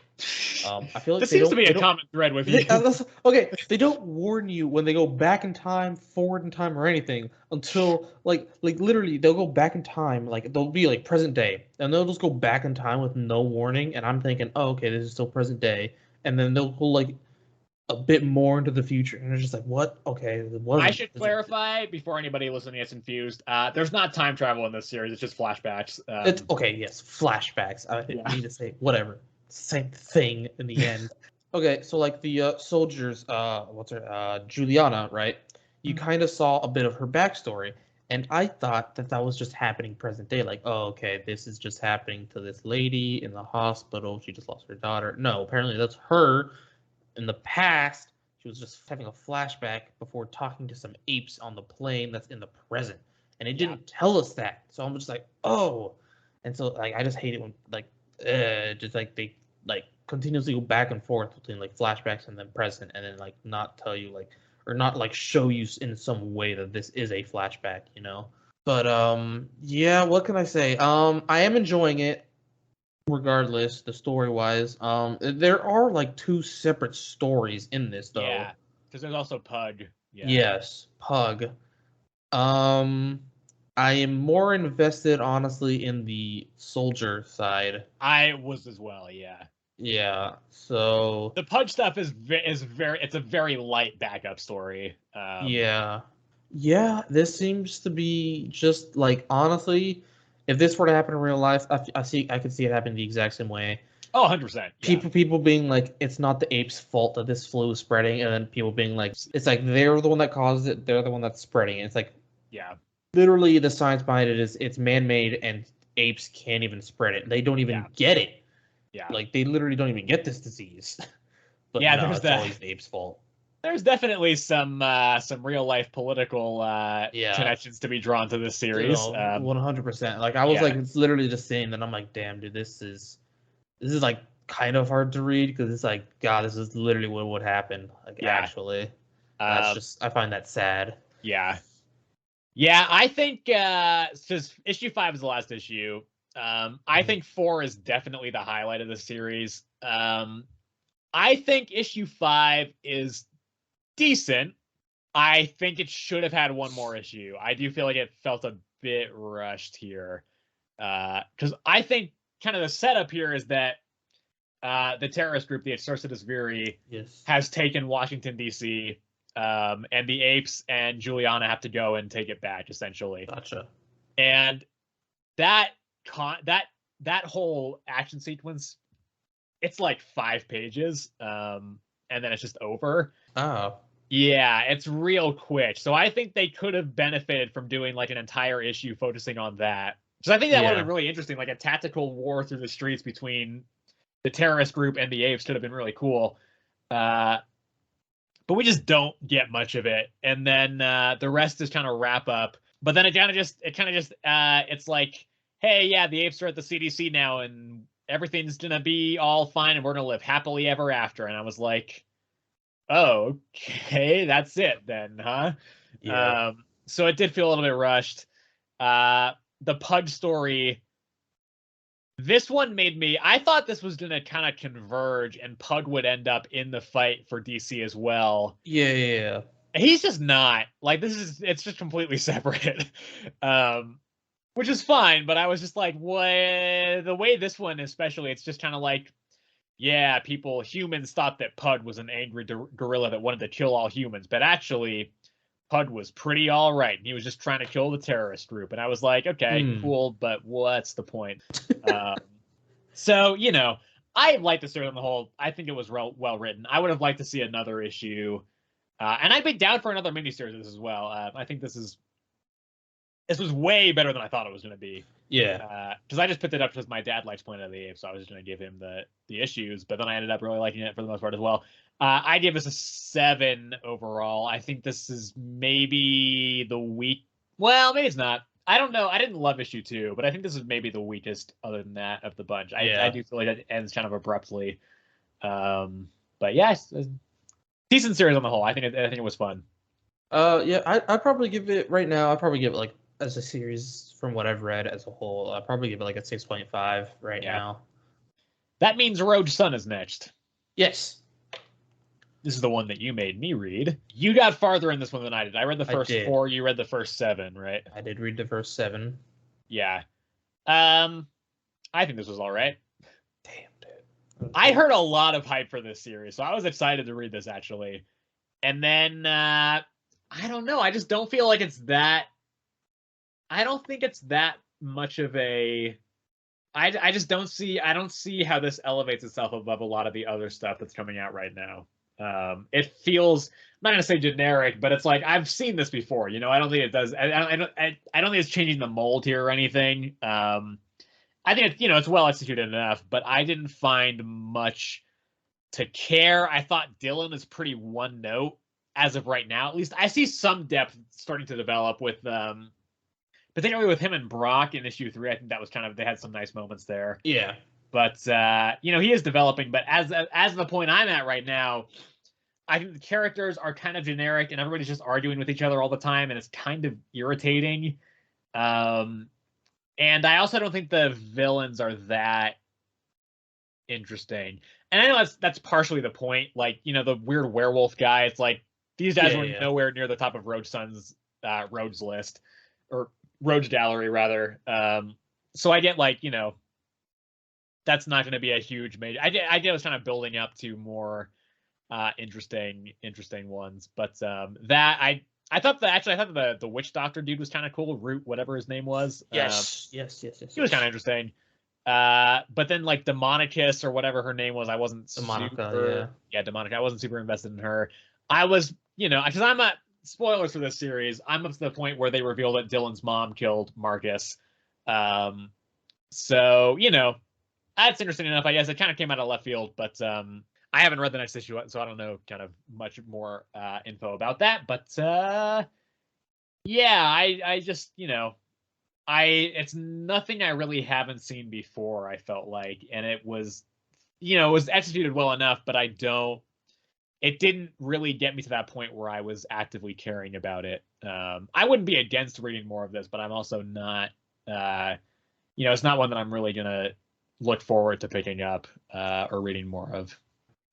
I feel like this seems to be a common thread with you. Okay, they don't warn you when they go back in time, forward in time, or anything until like literally they'll go back in time, like they'll be like present day, and they'll just go back in time with no warning, and I'm thinking, oh, okay, this is still present day, and then they'll go like a bit more into the future, and it's just like, what? Okay, I should clarify before anybody listening gets confused. There's not time travel in this series; it's just flashbacks. It's okay. Yes, flashbacks. I need to say whatever. Same thing in the end. Okay, so like the soldiers, what's her, Juliana, right? You kind of saw a bit of her backstory, and I thought that was just happening present day. Like, oh, okay, this is just happening to this lady in the hospital. She just lost her daughter. No, apparently that's her in the past. She was just having a flashback before talking to some apes on the plane that's in the present, and it didn't tell us that. So I'm just like, oh, and so like I just hate it when like, just like they like continuously go back and forth between like flashbacks and then present, and then like not tell you like or not like show you in some way that this is a flashback, you know. But yeah, what can I say? I am enjoying it regardless, the story wise. There are like two separate stories in this though. Yeah, because there's also Pug. Yeah. Yes, Pug. I am more invested honestly in the soldier side. I was as well, yeah. Yeah, so the Pudge stuff is very it's a very light backup story. Yeah, this seems to be just like honestly, if this were to happen in real life, I could see it happening the exact same way. Oh, 100%. People being like, it's not the apes' fault that this flu is spreading, and then people being like, it's like they're the one that caused it, they're the one that's spreading it. It's like, yeah, literally the science behind it is it's man-made, and apes can't even spread it. They don't even get it. Yeah, like they literally don't even get this disease. But yeah, no, it's always the apes' fault. There's definitely some real life political connections to be drawn to this series. 100%. Like I was like, it's literally the same. And I'm like, damn, dude, this is like kind of hard to read because it's like, God, this is literally what would happen. Like actually, that's just I find that sad. Yeah, yeah. I think since issue 5 is the last issue, I think 4 is definitely the highlight of the series. I think issue 5 is decent. I think it should have had one more issue. I do feel like it felt a bit rushed here. Because I think kind of the setup here is that the terrorist group, the Exorcitus Viri, has taken Washington, D.C., and the Apes and Juliana have to go and take it back, essentially. Gotcha. And that whole action sequence, it's like 5 pages, and then it's just over. Oh. Yeah, it's real quick. So I think they could have benefited from doing like an entire issue focusing on that. Because I think that would have been really interesting. Like a tactical war through the streets between the terrorist group and the Apes could have been really cool. But we just don't get much of it. And then the rest is kind of wrap up. But then it's like, hey, yeah, the Apes are at the CDC now and everything's going to be all fine and we're going to live happily ever after. And I was like, oh, okay, that's it then, huh? Yeah. So it did feel a little bit rushed. The Pudge story, this one made me, I thought this was going to kind of converge and Pug would end up in the fight for DC as well. Yeah. He's just not. Like, it's just completely separate. Which is fine, but I was just like, what? The way this one, especially, it's just kind of like, yeah, humans thought that Pud was an angry gorilla that wanted to kill all humans, but actually, Pud was pretty all right. He was just trying to kill the terrorist group, and I was like, okay, cool, but what's the point? So, you know, I liked the story on the whole. I think it was well written. I would have liked to see another issue, and I'd be down for another miniseries of this as well. I think this was way better than I thought it was going to be. Yeah. Because I just picked it up because my dad likes Planet of the Apes, so I was just going to give him the issues, but then I ended up really liking it for the most part as well. I give this a 7 overall. I think this is maybe the weak. Well, maybe it's not. I don't know. I didn't love issue 2, but I think this is maybe the weakest other than that of the bunch. I do feel like it ends kind of abruptly. But yes, decent series on the whole. I think it was fun. Yeah, I'd probably give it right now. I'd probably give it like as a series from what I've read as a whole. I'd probably give it like a 6.5 right now. That means Rogue Sun is next. Yes. This is the one that you made me read. You got farther in this one than I did. I read the first 4. You read the first 7, right? I did read the first 7. Yeah. I think this was all right. Damn, dude. I heard a lot of hype for this series, so I was excited to read this, actually. And then, I don't know. I just don't feel like it's that... I don't think it's that much of a... I just don't see... I don't see how this elevates itself above a lot of the other stuff that's coming out right now. It feels... I'm not going to say generic, but it's like, I've seen this before. You know, I don't think it does... I don't think it's changing the mold here or anything. I think it's, it's well executed enough, but I didn't find much to care. I thought Dylan is pretty one note as of right now. At least I see some depth starting to develop with, particularly with him and Brock in issue 3. I think that was they had some nice moments there. Yeah. But, he is developing. But as the point I'm at right now, I think the characters are kind of generic and everybody's just arguing with each other all the time, and it's kind of irritating. And I also don't think the villains are that interesting. And I know that's partially the point. Like, the weird werewolf guy, it's like, these guys were nowhere near the top of Roach Sun's Rogues list. Or Rogues Gallery, rather. So I get, that's not going to be a huge major... I get it was kind of building up to more interesting ones. But I thought the witch doctor dude was kind of cool. Root, whatever his name was. Yes. He was kind of interesting. But then Demonicus or whatever her name was, I wasn't Demonica, Demonica. I wasn't super invested in her. I was, because I'm not... Spoilers for this series. I'm up to the point where they reveal that Dylan's mom killed Marcus. So, that's interesting enough. I guess it kind of came out of left field, but I haven't read the next issue, so I don't know kind of much more info about that. But I just, it's nothing I really haven't seen before, I felt like. And it was, it was executed well enough, but it didn't really get me to that point where I was actively caring about it. I wouldn't be against reading more of this, but I'm also not, it's not one that I'm really going to look forward to picking up or reading more of.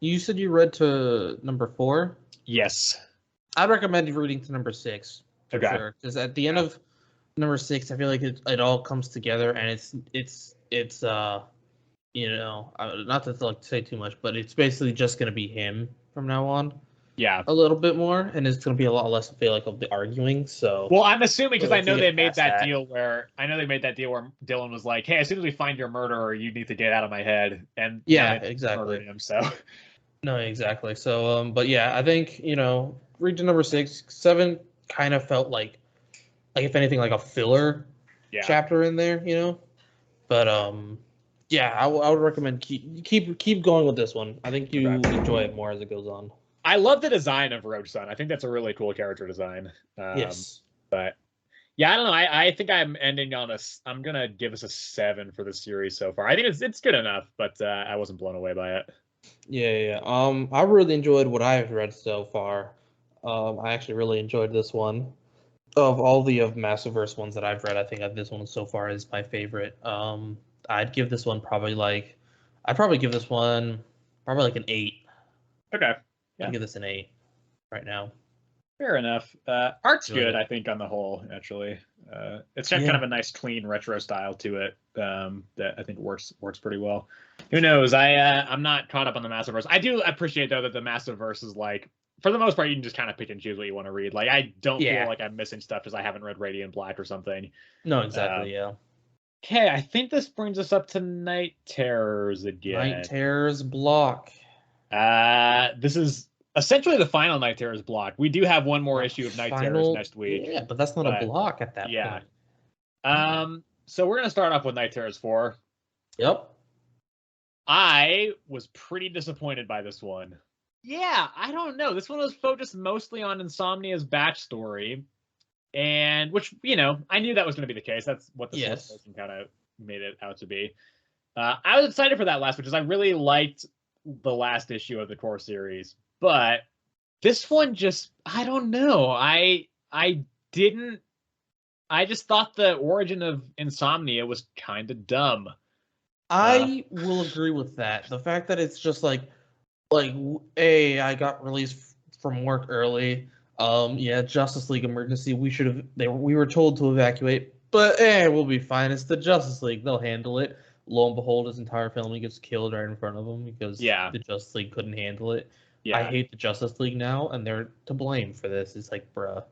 You said you read to number 4? Yes. I'd recommend reading to number 6. For sure. Because at the end of number 6, I feel like it all comes together, and it's not to say too much, but it's basically just going to be him from now on. Yeah. A little bit more, and it's going to be a lot less, I feel like, of the arguing. So. Well, I'm assuming, because I know they made that deal where Dylan was like, "Hey, as soon as we find your murderer, you need to get out of my head." And exactly. Him, so. No, exactly. So, but yeah, I think read to number 6, 7 kind of felt like if anything, like a filler chapter in there, But I would recommend keep going with this one. I think you enjoy it more as it goes on. I love the design of Rogue Sun. I think that's a really cool character design. Yes. But yeah, I don't know. I think I'm ending on I'm gonna give us a 7 for the series so far. I think it's good enough, but I wasn't blown away by it. Yeah. I really enjoyed what I've read so far. I actually really enjoyed this one. Of all the Massiverse ones that I've read, I think this one so far is my favorite. I'd give this one probably like an 8. Okay. I'd give this an 8 right now. Fair enough. Art's good, I think, on the whole, actually. It's got kind of a nice, clean retro style to it that I think works pretty well. Who knows? I'm not caught up on the Massiverse. I do appreciate, though, that the Massiverse is like, for the most part, you can just kind of pick and choose what you want to read. Like, I don't feel like I'm missing stuff because I haven't read Radiant Black or something. No, exactly, yeah. Okay, I think this brings us up to Night Terrors again. Night Terrors block. This is essentially the final Night Terrors block. We do have one more issue of Night Terrors next week. Yeah, but that's not a block at that point. So we're going to start off with Night Terrors 4. Yep. I was pretty disappointed by this one. Yeah, I don't know. This one was focused mostly on Insomnia's backstory. And which, I knew that was going to be the case. That's what the source kind of made it out to be. I was excited for that last one because I really liked the last issue of the core series. But this one just, I don't know. I just thought the origin of Insomnia was kind of dumb. I will agree with that. The fact that it's just like, Like, I got released from work early. Yeah, Justice League emergency. We were told to evacuate, but we'll be fine. It's the Justice League. They'll handle it. Lo and behold, his entire family gets killed right in front of him because Yeah, the Justice League couldn't handle it. I yeah. hate the Justice League now, and they're to blame for this. It's like, bruh.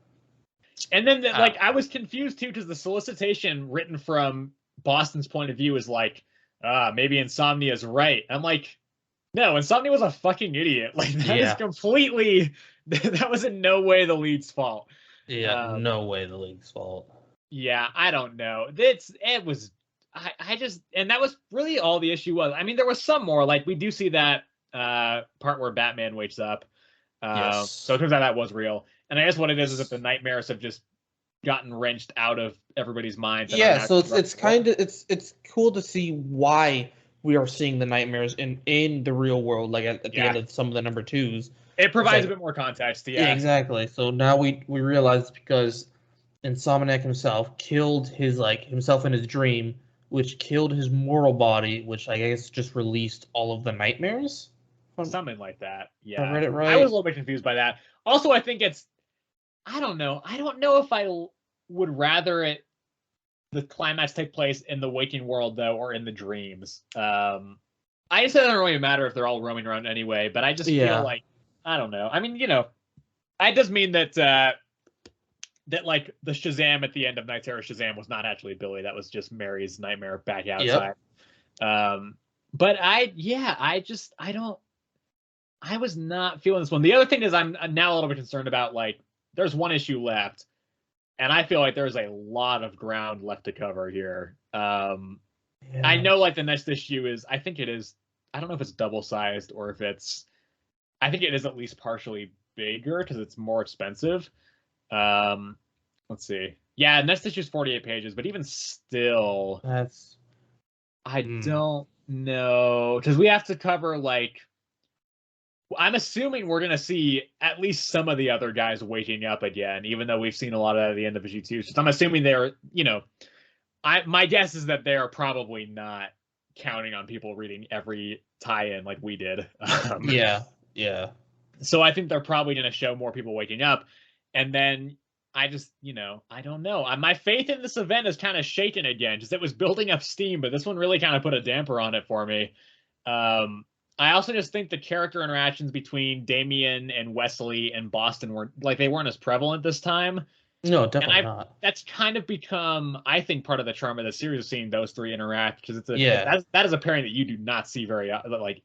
And then, like, I was confused too because the solicitation written from Boston's point of view is like, maybe Insomnia's right. I'm like, no, Insomnia was a fucking idiot. Like, that is completely, that was in no way the league's fault. Yeah, no way the league's fault. Yeah, I don't know. It was, I just, and that was really all the issue was. I mean, there was some more. Like, we do see that part where Batman wakes up. Yes. So it turns out that was real. And I guess what it is that the nightmares have just gotten wrenched out of everybody's minds. Yeah, so it's kind of it's cool to see why we are seeing the nightmares in the real world, like at the end of some of the number twos. It provides a bit more context. Yeah, exactly. So now we realize it's because Insomniac himself killed himself in his dream, which killed his mortal body, which I guess just released all of the nightmares. Something like that. Yeah, I read it right. I was a little bit confused by that. Also, I think I don't know. I don't know if I would rather the climax take place in the waking world though, or in the dreams. I guess it doesn't really matter if they're all roaming around anyway. But I just feel like, I don't know. I mean, it does mean that that like the Shazam at the end of Night Terror Shazam was not actually Billy. That was just Mary's nightmare back outside. But I was not feeling this one. The other thing is I'm now a little bit concerned about, like, there's one issue left, and I feel like there's a lot of ground left to cover here. I know, like, the next issue is, I think it is, I don't know if it's double-sized or if it's, I think it is at least partially bigger because it's more expensive. Let's see. Yeah, next issue is 48 pages, but even still, I don't know, because we have to cover, like, I'm assuming we're gonna see at least some of the other guys waking up again, even though we've seen a lot at the end of issue 2. So I'm assuming they're, my guess is that they're probably not counting on people reading every tie-in like we did. Yeah. So I think they're probably gonna show more people waking up, and then I just, I don't know. My faith in this event is kind of shaken again, because it was building up steam, but this one really kind of put a damper on it for me. I also just think the character interactions between Damian and Wesley and Boston weren't as prevalent this time. No, definitely not. That's kind of become, I think, part of the charm of the series of seeing those three interact, because that is a pairing that you do not see very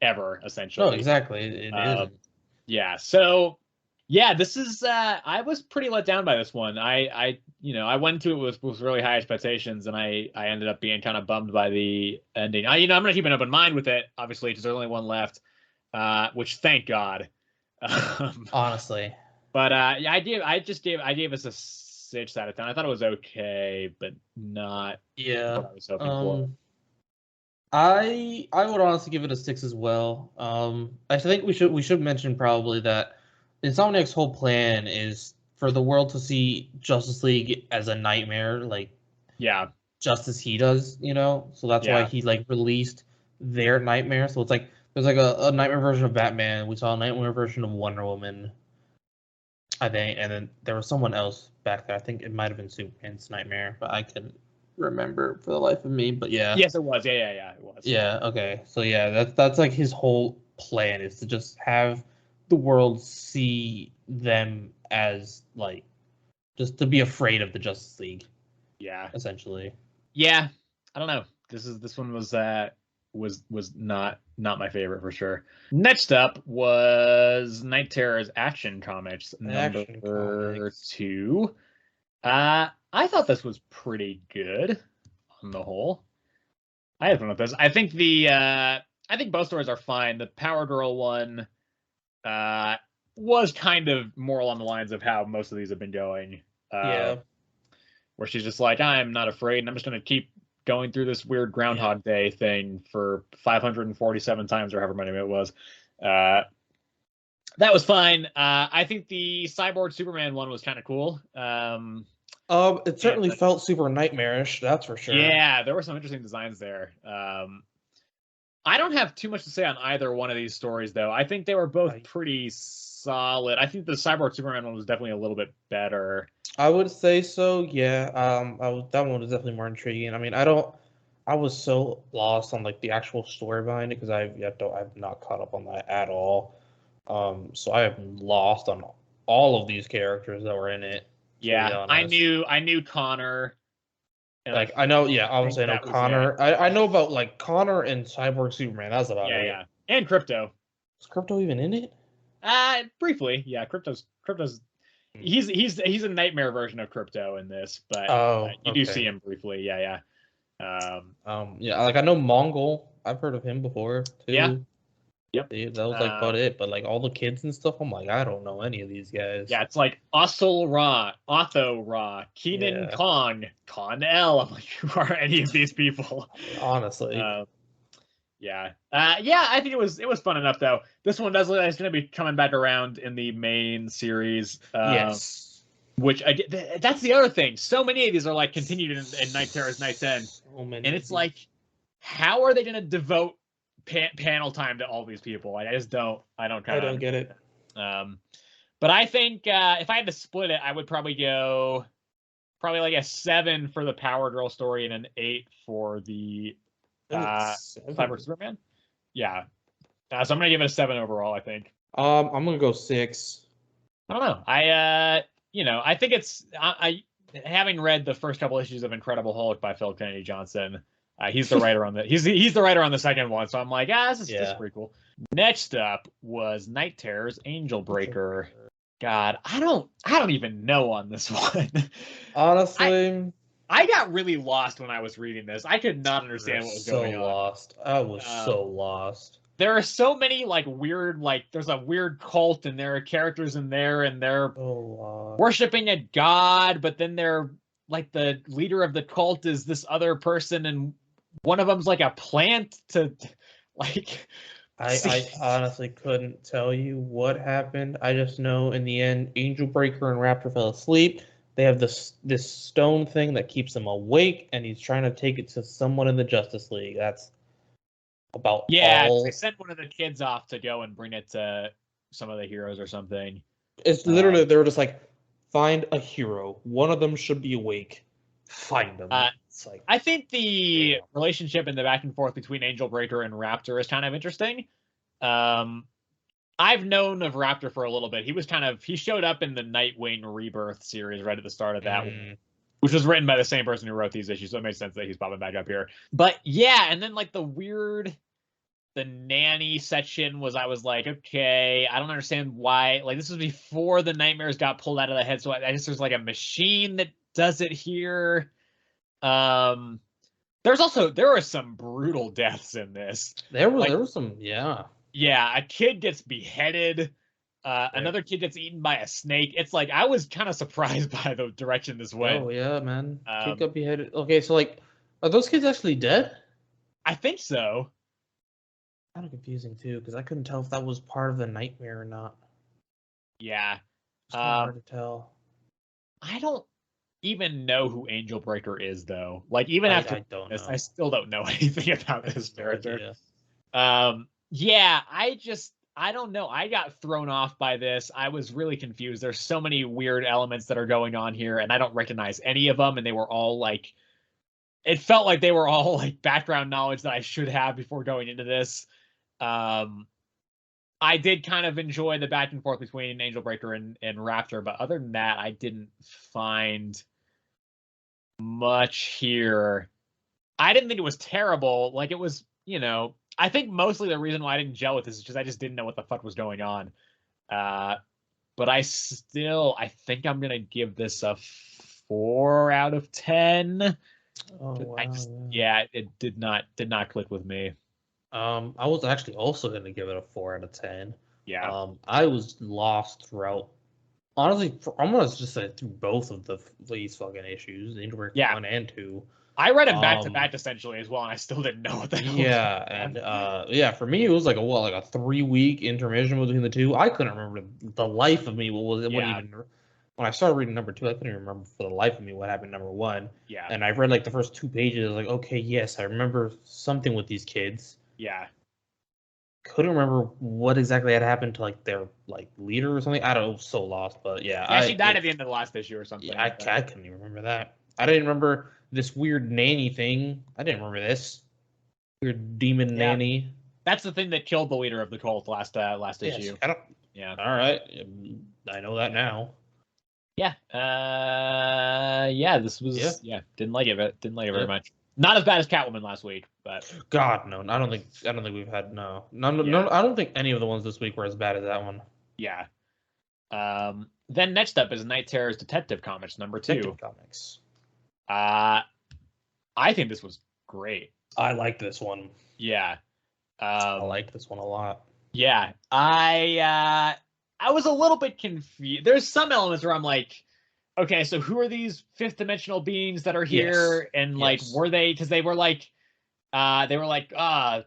ever, essentially. No, exactly. It isn't. Yeah. So yeah, this is I was pretty let down by this one. I went into it with really high expectations, and I ended up being kind of bummed by the ending. I'm gonna keep an open mind with it, obviously, because there's only one left, which, thank God. Honestly. But I gave us a 6 out of 10. I thought it was okay, but not what I was hoping for. I would honestly give it a 6 as well. I think we should mention probably that Insomniac's whole plan is for the world to see Justice League as a nightmare, just as he does, So that's why he released their nightmare. So it's like there's like a nightmare version of Batman. We saw a nightmare version of Wonder Woman, I think, and then there was someone else back there. I think it might have been Superman's nightmare, but I couldn't remember for the life of me. But yeah. Yes, it was. Yeah, it was. Yeah. Okay. So yeah, that's like his whole plan is to just have the world see them as just to be afraid of the Justice League. Yeah. Essentially. Yeah. I don't know. This one was not my favorite for sure. Next up was Night Terror's Action Comics number 2. I thought this was pretty good on the whole. I had fun with this. I think both stories are fine. The Power Girl one was kind of more along the lines of how most of these have been going. Where she's just like, I'm not afraid, and I'm just going to keep going through this weird Groundhog Day thing for 547 times or however many it was. That was fine. I think the Cyborg Superman one was kind of cool. It certainly felt super nightmarish, that's for sure. Yeah, there were some interesting designs there. I don't have too much to say on either one of these stories, though. I think they were both pretty solid. I think the Cyborg Superman one was definitely a little bit better. I would say so, yeah. That one was definitely more intriguing. I mean, I was so lost on like the actual story behind it because I've not caught up on that at all. So I am lost on all of these characters that were in it. Yeah, I knew Connor. Like I know, yeah, obviously I know Connor. I know about like Connor and Cyborg Superman. That's about it. Yeah, and Crypto. Is Crypto even in it? Briefly, yeah. Crypto's he's a nightmare version of Crypto in this, but you do see him briefly. Yeah. Yeah, like I know Mongol. I've heard of him before too. Yeah. Yep. That was like about it. But like all the kids and stuff, I'm like, I don't know any of these guys. Yeah, it's like Otho Ra, Keenan Kong, Con L. I'm like, who are any of these people? Honestly. Yeah. I think it was fun enough though. This one does look like it's going to be coming back around in the main series. Yes. Which that's the other thing. So many of these are like continued in Night Terror's Night's End. So many. And it's like, how are they going to devote panel time to all these people? I just don't. I don't get it. But I think if I had to split it, I would probably go like a 7 for the Power Girl story and an 8 for the Cyborg Superman. Yeah. So I'm gonna give it a 7 overall. I think. I'm gonna go 6. I don't know. I think it's I having read the first couple issues of Incredible Hulk by Phil Kennedy Johnson. He's the writer on the he's the writer on the second one, so I'm like, this is pretty cool. Next up was Night Terror's Angel Breaker. God, I don't even know on this one. Honestly, I got really lost when I was reading this. I could not understand what was going on. Lost. I was so lost. There are so many like weird, like there's a weird cult and there are characters in there and they're worshiping a god, but then they're like the leader of the cult is this other person and one of them's like a plant to like. I honestly couldn't tell you what happened. I just know in the end, Angel Breaker and Raptor fell asleep. They have this stone thing that keeps him awake, and he's trying to take it to someone in the Justice League. That's about all. They sent one of the kids off to go and bring it to some of the heroes or something. It's literally they were just like, find a hero. One of them should be awake. Find them. It's like, I think the relationship and the back and forth between Angel Breaker and Raptor is kind of interesting. I've known of Raptor for a little bit. He showed up in the Nightwing Rebirth series right at the start of that one, which was written by the same person who wrote these issues, so it makes sense that he's popping back up here. But yeah, and then like the nanny section I was like, okay, I don't understand why. Like this was before the nightmares got pulled out of the head, so I guess there's like a machine that does it here. There were some brutal deaths in this. There was some, yeah. Yeah, a kid gets beheaded. Another kid gets eaten by a snake. It's like I was kind of surprised by the direction this went. Oh yeah, man. Kid got beheaded. Okay, so like, are those kids actually dead? I think so. Kind of confusing too, because I couldn't tell if that was part of the nightmare or not. Yeah, it's hard to tell. I don't even know who Angel Breaker is though. Like even after this, I still don't know anything about this character. Yeah, I don't know. I got thrown off by this. I was really confused. There's so many weird elements that are going on here, and I don't recognize any of them. And they were all like, it felt like they were all like background knowledge that I should have before going into this. I did kind of enjoy the back and forth between Angel Breaker and Raptor, but other than that, I didn't find much here. I didn't think it was terrible. Like it was, I think mostly the reason why I didn't gel with this is because I just didn't know what the fuck was going on. But I think I'm gonna give this a 4 out of 10. Oh wow! It did not click with me. I was actually also gonna give it a 4 out of 10. Yeah. I was lost throughout. Honestly, I'm gonna just say through both of these fucking issues, Angel Breaker 1 and 2. I read them back to back essentially as well, and I still didn't know what the hell. Yeah, and for me it was like a 3-week intermission between the two. I couldn't remember the life of me when I started reading number 2. I couldn't even remember for the life of me what happened in number 1. Yeah, and I read like the first 2 pages. Like, okay, yes, I remember something with these kids. Yeah. Couldn't remember what exactly had happened to like their like leader or something. I don't know, so lost, but yeah. She died at the end of the last issue or something. Yeah, I couldn't even remember that. I didn't remember this weird nanny thing. I didn't remember this weird demon nanny. That's the thing that killed the leader of the cult last issue. I don't. Yeah. All right, I know that now. Yeah. This was didn't like it. Didn't like it very much. Not as bad as Catwoman last week, but God no, I don't think we've had no. I don't think any of the ones this week were as bad as that one. Yeah. Then next up is Night Terror's Detective Comics number 2. Detective Comics. I think this was great. I like this one. Yeah. I like this one a lot. Yeah. I was a little bit confused. There's some elements where I'm like, okay, so who are these fifth dimensional beings that are here? Yes. And like, were they, because they were like,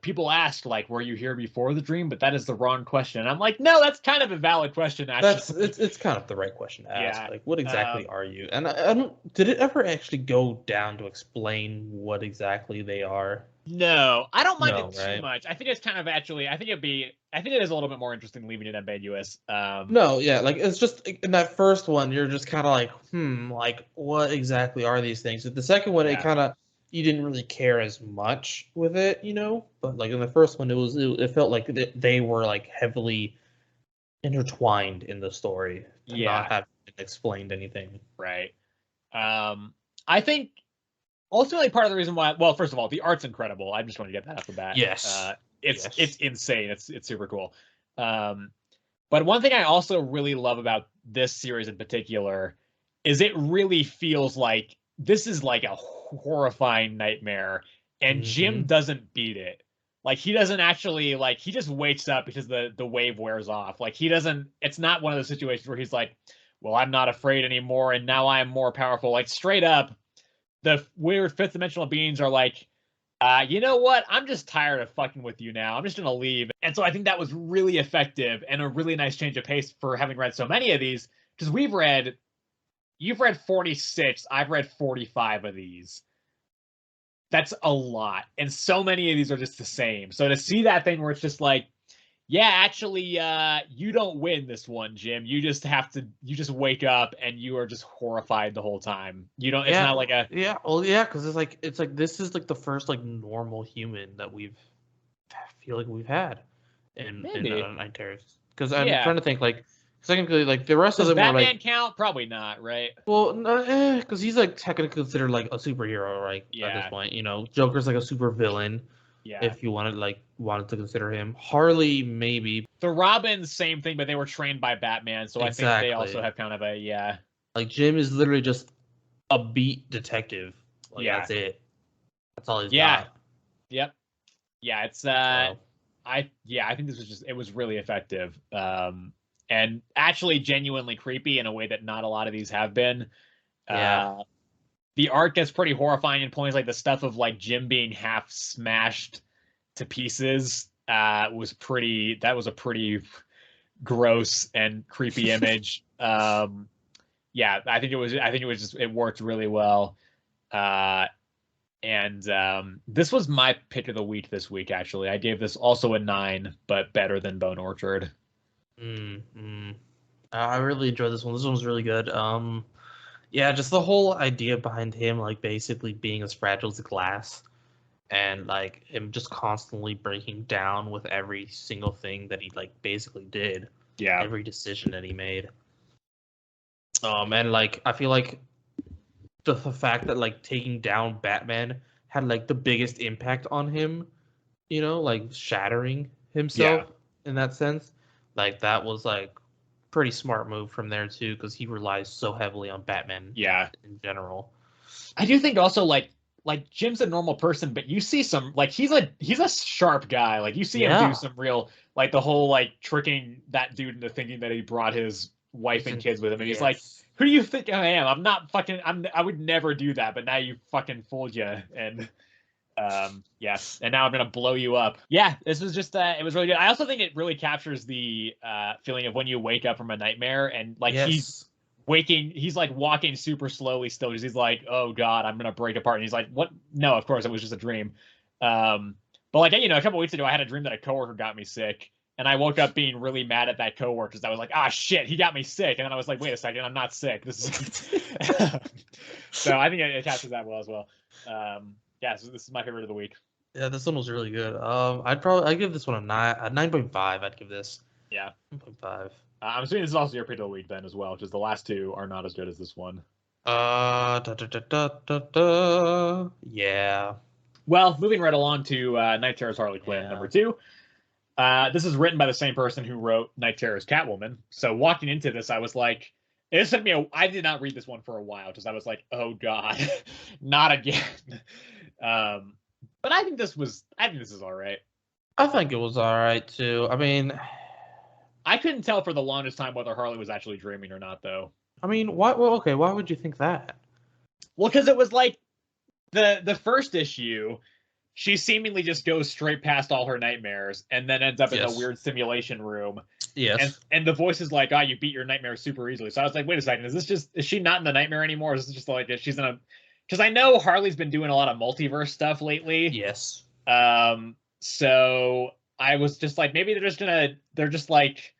people ask, like, were you here before the dream? But that is the wrong question. And I'm like, no, that's kind of a valid question, actually. It's kind of the right question to ask. Yeah. Like, what exactly are you? And I don't, did it ever actually go down to explain what exactly they are? No, I don't mind it too much. I think it's kind of actually, I think it is a little bit more interesting leaving it ambiguous. No, yeah, like it's just in that first one, you're just kind of like, like what exactly are these things? The second one, it kind of, you didn't really care as much with it, but like in the first one, it felt like they were like heavily intertwined in the story to not have explained anything. Right. I think ultimately part of the reason why, well, first of all, the art's incredible. I just want to get that off the bat. Yes. It's insane. It's super cool. But one thing I also really love about this series in particular is it really feels like this is like a horrifying nightmare, and Jim doesn't beat it. Like, he doesn't actually, like, he just wakes up because the wave wears off. Like, he doesn't, it's not one of those situations where he's like, well, I'm not afraid anymore, and now I am more powerful. Like, straight up, the weird fifth dimensional beings are like, you know what? I'm just tired of fucking with you now. I'm just going to leave. And so I think that was really effective and a really nice change of pace for having read so many of these, because you've read 46, I've read 45 of these. That's a lot. And so many of these are just the same. So to see that thing where it's just like, yeah, actually, you don't win this one, Jim. You just wake up and you are just horrified the whole time. You don't, it's not like a... Yeah, well, yeah, because it's like, this is like the first like normal human that I feel like we've had in Night Terrors. Because I'm trying to think, like, technically, like, the rest of them Batman are like... count? Probably not, right? Well, because he's like technically considered like a superhero, right? At this point, Joker's like a super villain. Yeah. If you wanted to consider him. Harley, maybe. The Robins, same thing, but they were trained by Batman, so exactly. I think they also have kind of a, Like, Jim is literally just a beat detective. Like, that's it. That's all he's got. Yep. Yeah, it's, I think this was it was really effective. And actually genuinely creepy in a way that not a lot of these have been. Yeah. The art gets pretty horrifying in points, like the stuff of like Jim being half smashed to pieces was a pretty gross and creepy image. I think it worked really well. And this was my pick of the week this week, actually. I gave this also a 9, but better than Bone Orchard. I really enjoyed this one. This one was really good. Yeah, just the whole idea behind him, like, basically being as fragile as glass, and like him just constantly breaking down with every single thing that he like basically did. Yeah, every decision that he made. And like I feel like the fact that like taking down Batman had like the biggest impact on him, like shattering himself in that sense. Like, that was like pretty smart move from there too, because he relies so heavily on Batman. In general, I do think also like Jim's a normal person, but you see some like he's a sharp guy. Like, you see him do some real, like, the whole like tricking that dude into thinking that he brought his wife and kids with him, and he's like, who do you think I am? I'm not fucking. I would never do that, but now you fucking fooled you, and and now I'm gonna blow you up. Yeah, this was just it was really good. I also think it really captures the feeling of when you wake up from a nightmare, and like he's like walking super slowly still, because he's like, oh god, I'm gonna break apart, and he's like, what? No, of course it was just a dream. But like, you know, a couple weeks ago, I had a dream that a coworker got me sick, and I woke up being really mad at that coworker because I was like, ah, shit, he got me sick, and then I was like, wait a second, I'm not sick. This is so I think it captures that well as well. Yeah, so this is my favorite of the week. Yeah, this one was really good. I'd give this one a 9.5. I'd give this. Yeah. 9.5. I'm assuming this is also your pick of the week then as well, because the last two are not as good as this one. Yeah. Well, moving right along to Night Terror's Harley Quinn, number 2. This is written by the same person who wrote Night Terror's Catwoman. So walking into this, I was like, it took me I did not read this one for a while because I was like, oh god, not again. But I think this is all right. I think it was all right too. I mean, I couldn't tell for the longest time whether Harley was actually dreaming or not, though. I mean, why? Well, okay, why would you think that? Well, because it was like the first issue, she seemingly just goes straight past all her nightmares and then ends up in a weird simulation room. Yes. And the voice is like, "Ah, you beat your nightmares super easily." So I was like, "Wait a second, is she not in the nightmare anymore? Or is this just like she's in a?" Because I know Harley's been doing a lot of multiverse stuff lately. Yes. So I was just like, maybe they're just like,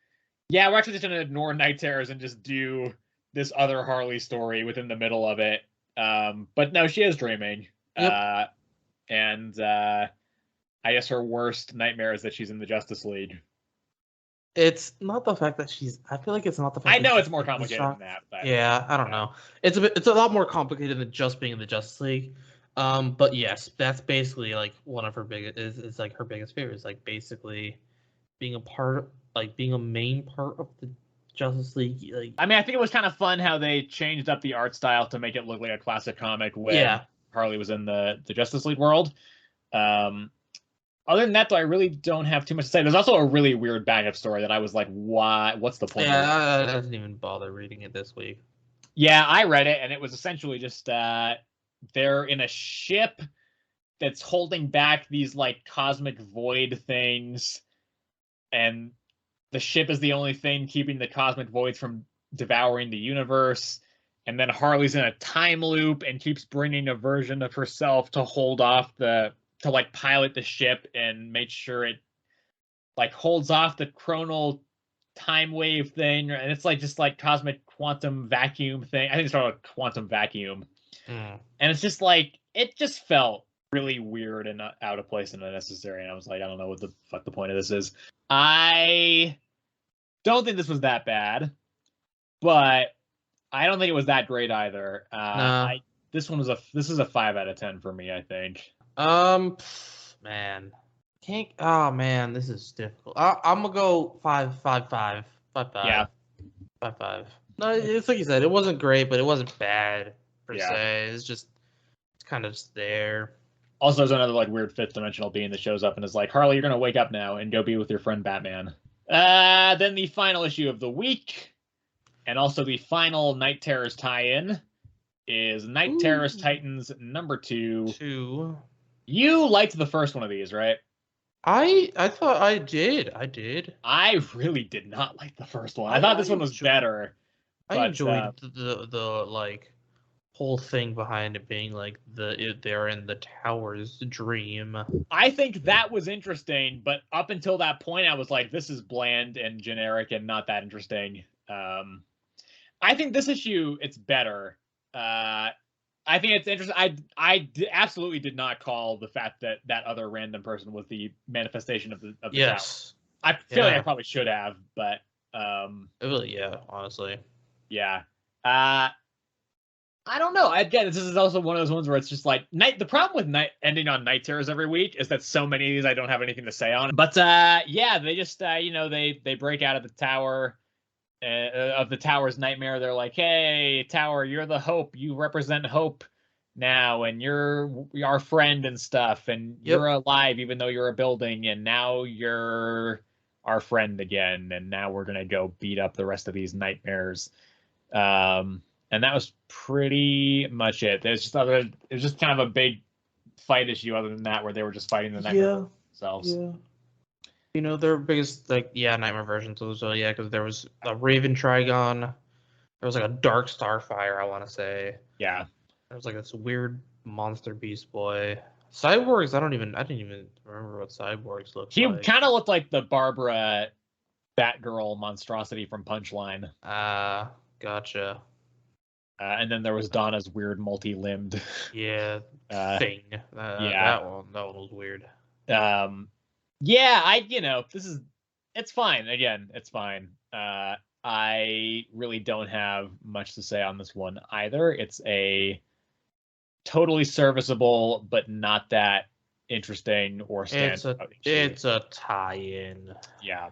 yeah, we're actually just gonna ignore Night Terrors and just do this other Harley story within the middle of it. But no, she is dreaming. Yep. And I guess her worst nightmare is that she's in the Justice League. It's not the fact that I feel like it's not the fact. I know it's more complicated than that. But, yeah, I don't know. It's a lot more complicated than just being in the Justice League. But yes, that's basically like one of her biggest is like her biggest fear is like basically being a main part of the Justice League. Like, I mean, I think it was kind of fun how they changed up the art style to make it look like a classic comic when Harley was in the Justice League world. Other than that, though, I really don't have too much to say. There's also a really weird backup story that I was like, why? What's the point? Yeah, I didn't even bother reading it this week. Yeah, I read it, and it was essentially just they're in a ship that's holding back these like cosmic void things, and the ship is the only thing keeping the cosmic voids from devouring the universe. And then Harley's in a time loop and keeps bringing a version of herself to hold off to like pilot the ship and make sure it like holds off the chronal time wave thing. And it's like just like cosmic quantum vacuum thing. I think it's called quantum vacuum. And it's just like, it just felt really weird and out of place and unnecessary. And I was like, I don't know what the fuck the point of this is. I don't think this was that bad, but I don't think it was that great either. No. This is a 5 out of 10 for me, I think. Man, can't. Oh man, this is difficult. I'm gonna go 5, 5, 5, 5, 5. Yeah, 5, 5. No, it's like you said. It wasn't great, but it wasn't bad per se. It's kind of just there. Also, there's another like weird fifth dimensional being that shows up and is like, Harley, you're gonna wake up now and go be with your friend Batman. Then the final issue of the week, and also the final Night Terrors tie-in, is Night Terrors Titans number 2. You liked the first one of these, right? I thought I did. I really did not like the first one. I thought this one was better. I enjoyed the like whole thing behind it being like they're in the tower's dream. I think that was interesting, but up until that point, I was like, this is bland and generic and not that interesting. I think this issue, it's better. I think it's interesting. I absolutely did not call the fact that that other random person was the manifestation of the yes. tower. I feel like I probably should have, but really, honestly. Yeah. I don't know. Again, this is also one of those ones where it's just like the problem with ending on Night Terrors every week is that so many of these I don't have anything to say on. But yeah, they just they break out of the tower. Of the tower's nightmare. They're like, hey, tower, you're the hope. You represent hope now, and you're our friend and stuff, and you're alive even though you're a building, and now you're our friend again, and now we're gonna go beat up the rest of these nightmares. And that was pretty much it. It was just kind of a big fight issue other than that, where they were just fighting the nightmare themselves. Yeah. You know, their biggest, nightmare versions of those, because there was a Raven Trigon, there was, a Dark Starfire, I want to say. Yeah. There was, this weird monster beast boy. Cyborgs, I didn't even remember what Cyborgs looked He like. kind of looked like the Barbara Batgirl monstrosity from Punchline. Gotcha. And then there was Donna's weird multi-limbed thing. yeah. That one was weird. Yeah, it's fine. Again, it's fine. I really don't have much to say on this one either. It's a totally serviceable, but not that interesting or standout. It's a tie-in. Yeah.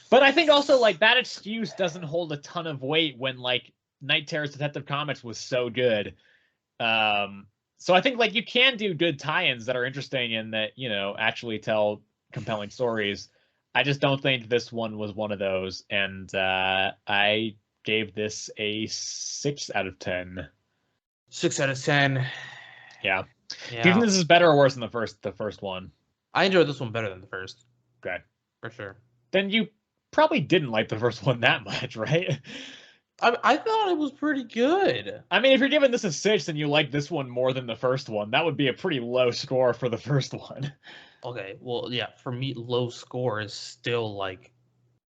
But I think also, like, that excuse doesn't hold a ton of weight when, like, Night Terror's Detective Comics was so good. So I think, like, you can do good tie-ins that are interesting and that, actually tell compelling stories. I just don't think this one was one of those, and I gave this a 6 out of 10. 6 out of 10. Yeah. Do you think this is better or worse than the first one? I enjoyed this one better than the first. Okay. For sure. Then you probably didn't like the first one that much, right? I thought it was pretty good. I mean, if you're giving this a 6 and you like this one more than the first one, that would be a pretty low score for the first one. Okay, well, yeah, for me, low score is still like,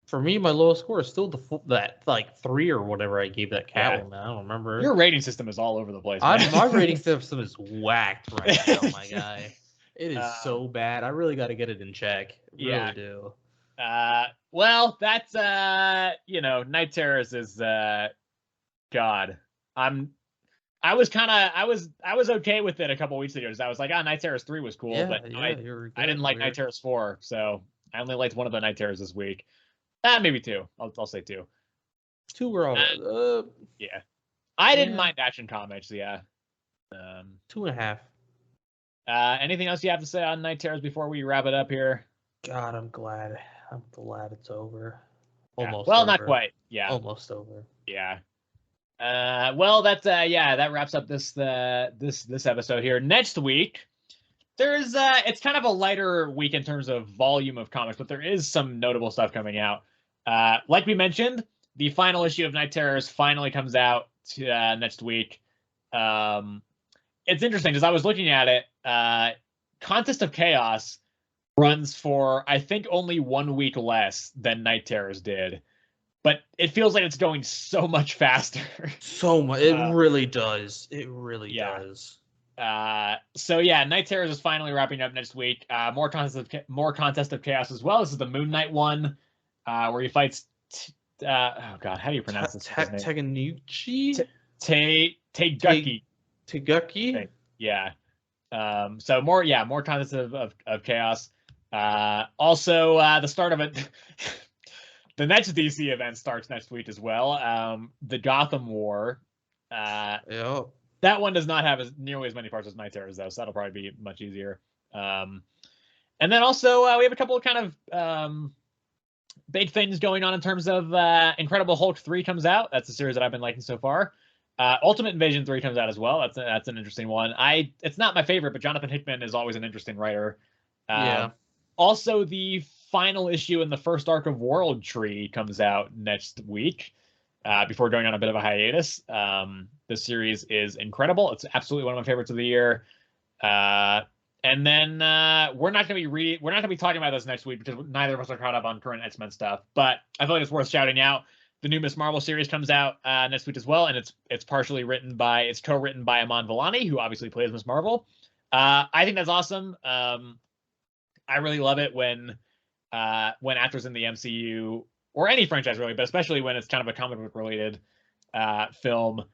for me, my lowest score is still that like 3 or whatever I gave that Catwoman. I don't remember. Your rating system is all over the place. My rating system is whacked right now, my guy. It is so bad. I really got to get it in check. Really do. Well, that's Night Terrors is God. I was okay with it a couple weeks ago. I was like, Night Terrors 3 was cool, but I didn't like Night Terrors 4, so I only liked one of the Night Terrors this week. Maybe 2. I'll say 2. 2 were all yeah. I didn't mind Action Comics, yeah. 2.5. Anything else you have to say on Night Terrors before we wrap it up here? God, I'm glad it's over. Almost. Well, over. not quite. Yeah. Almost over. Yeah. Well, that's that wraps up this episode here. Next week, there's it's kind of a lighter week in terms of volume of comics, but there is some notable stuff coming out. Like we mentioned, the final issue of Night Terrors finally comes out next week. It's interesting because I was looking at it. Contest of Chaos runs for, I think, only 1 week less than Night Terrors did. But it feels like it's going so much faster. So much. It really does. It really does. So yeah, Night Terrors is finally wrapping up next week. More Contest of Chaos as well. This is the Moon Knight one, where he fights. Oh God, how do you pronounce this? Takenuchi. Teguki. Yeah. So more Contest of Chaos. Also, the start of it. The next DC event starts next week as well. The Gotham War. That one does not have nearly as many parts as Night Terrors, though, so that'll probably be much easier. And then also we have a couple of kind of big things going on in terms of Incredible Hulk 3 comes out. That's a series that I've been liking so far. Ultimate Invasion 3 comes out as well. That's an interesting one. It's not my favorite, but Jonathan Hickman is always an interesting writer. Also, the final issue in the first arc of World Tree comes out next week before going on a bit of a hiatus. The series is incredible. It's absolutely one of my favorites of the year. And then we're not going to be talking about this next week because neither of us are caught up on current X-Men stuff. But I feel like it's worth shouting out. The new Miss Marvel series comes out next week as well, and it's co-written by Aman Vellani, who obviously plays Miss Marvel. I think that's awesome. I really love it when actors in the MCU or any franchise really, but especially when it's kind of a comic book related film,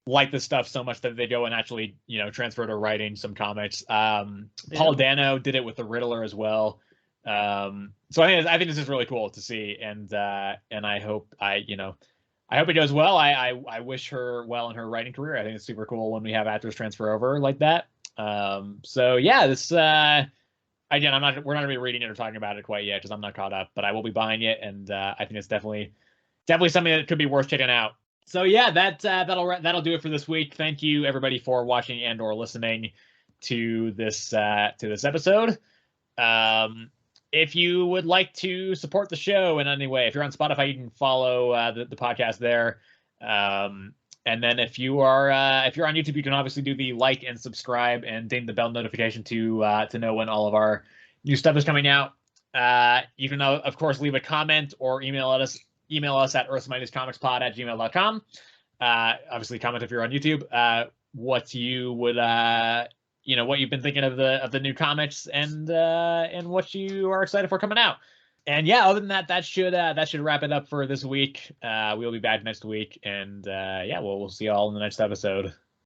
like this stuff so much that they go and actually transfer to writing some comics. Paul Dano did it with the Riddler as well. So I think this is really cool to see, and I hope it goes well. I wish her well in her writing career. I think it's super cool when we have actors transfer over like that. So yeah, this again, we're not going to be reading it or talking about it quite yet because I'm not caught up, but I will be buying it, and I think it's definitely something that could be worth checking out. So yeah, that'll do it for this week. Thank you everybody for watching and or listening to this episode. If you would like to support the show in any way, if you're on Spotify, you can follow the podcast there. And then if you're on YouTube, you can obviously do the like and subscribe and ding the bell notification to know when all of our new stuff is coming out. You can, of course, leave a comment or email us at earthminuscomicspod@gmail.com. Obviously, comment if you're on YouTube. What you would, what you've been thinking of the new comics and what you are excited for coming out. And yeah, other than that, that should wrap it up for this week. We'll be back next week, and we'll see you all in the next episode.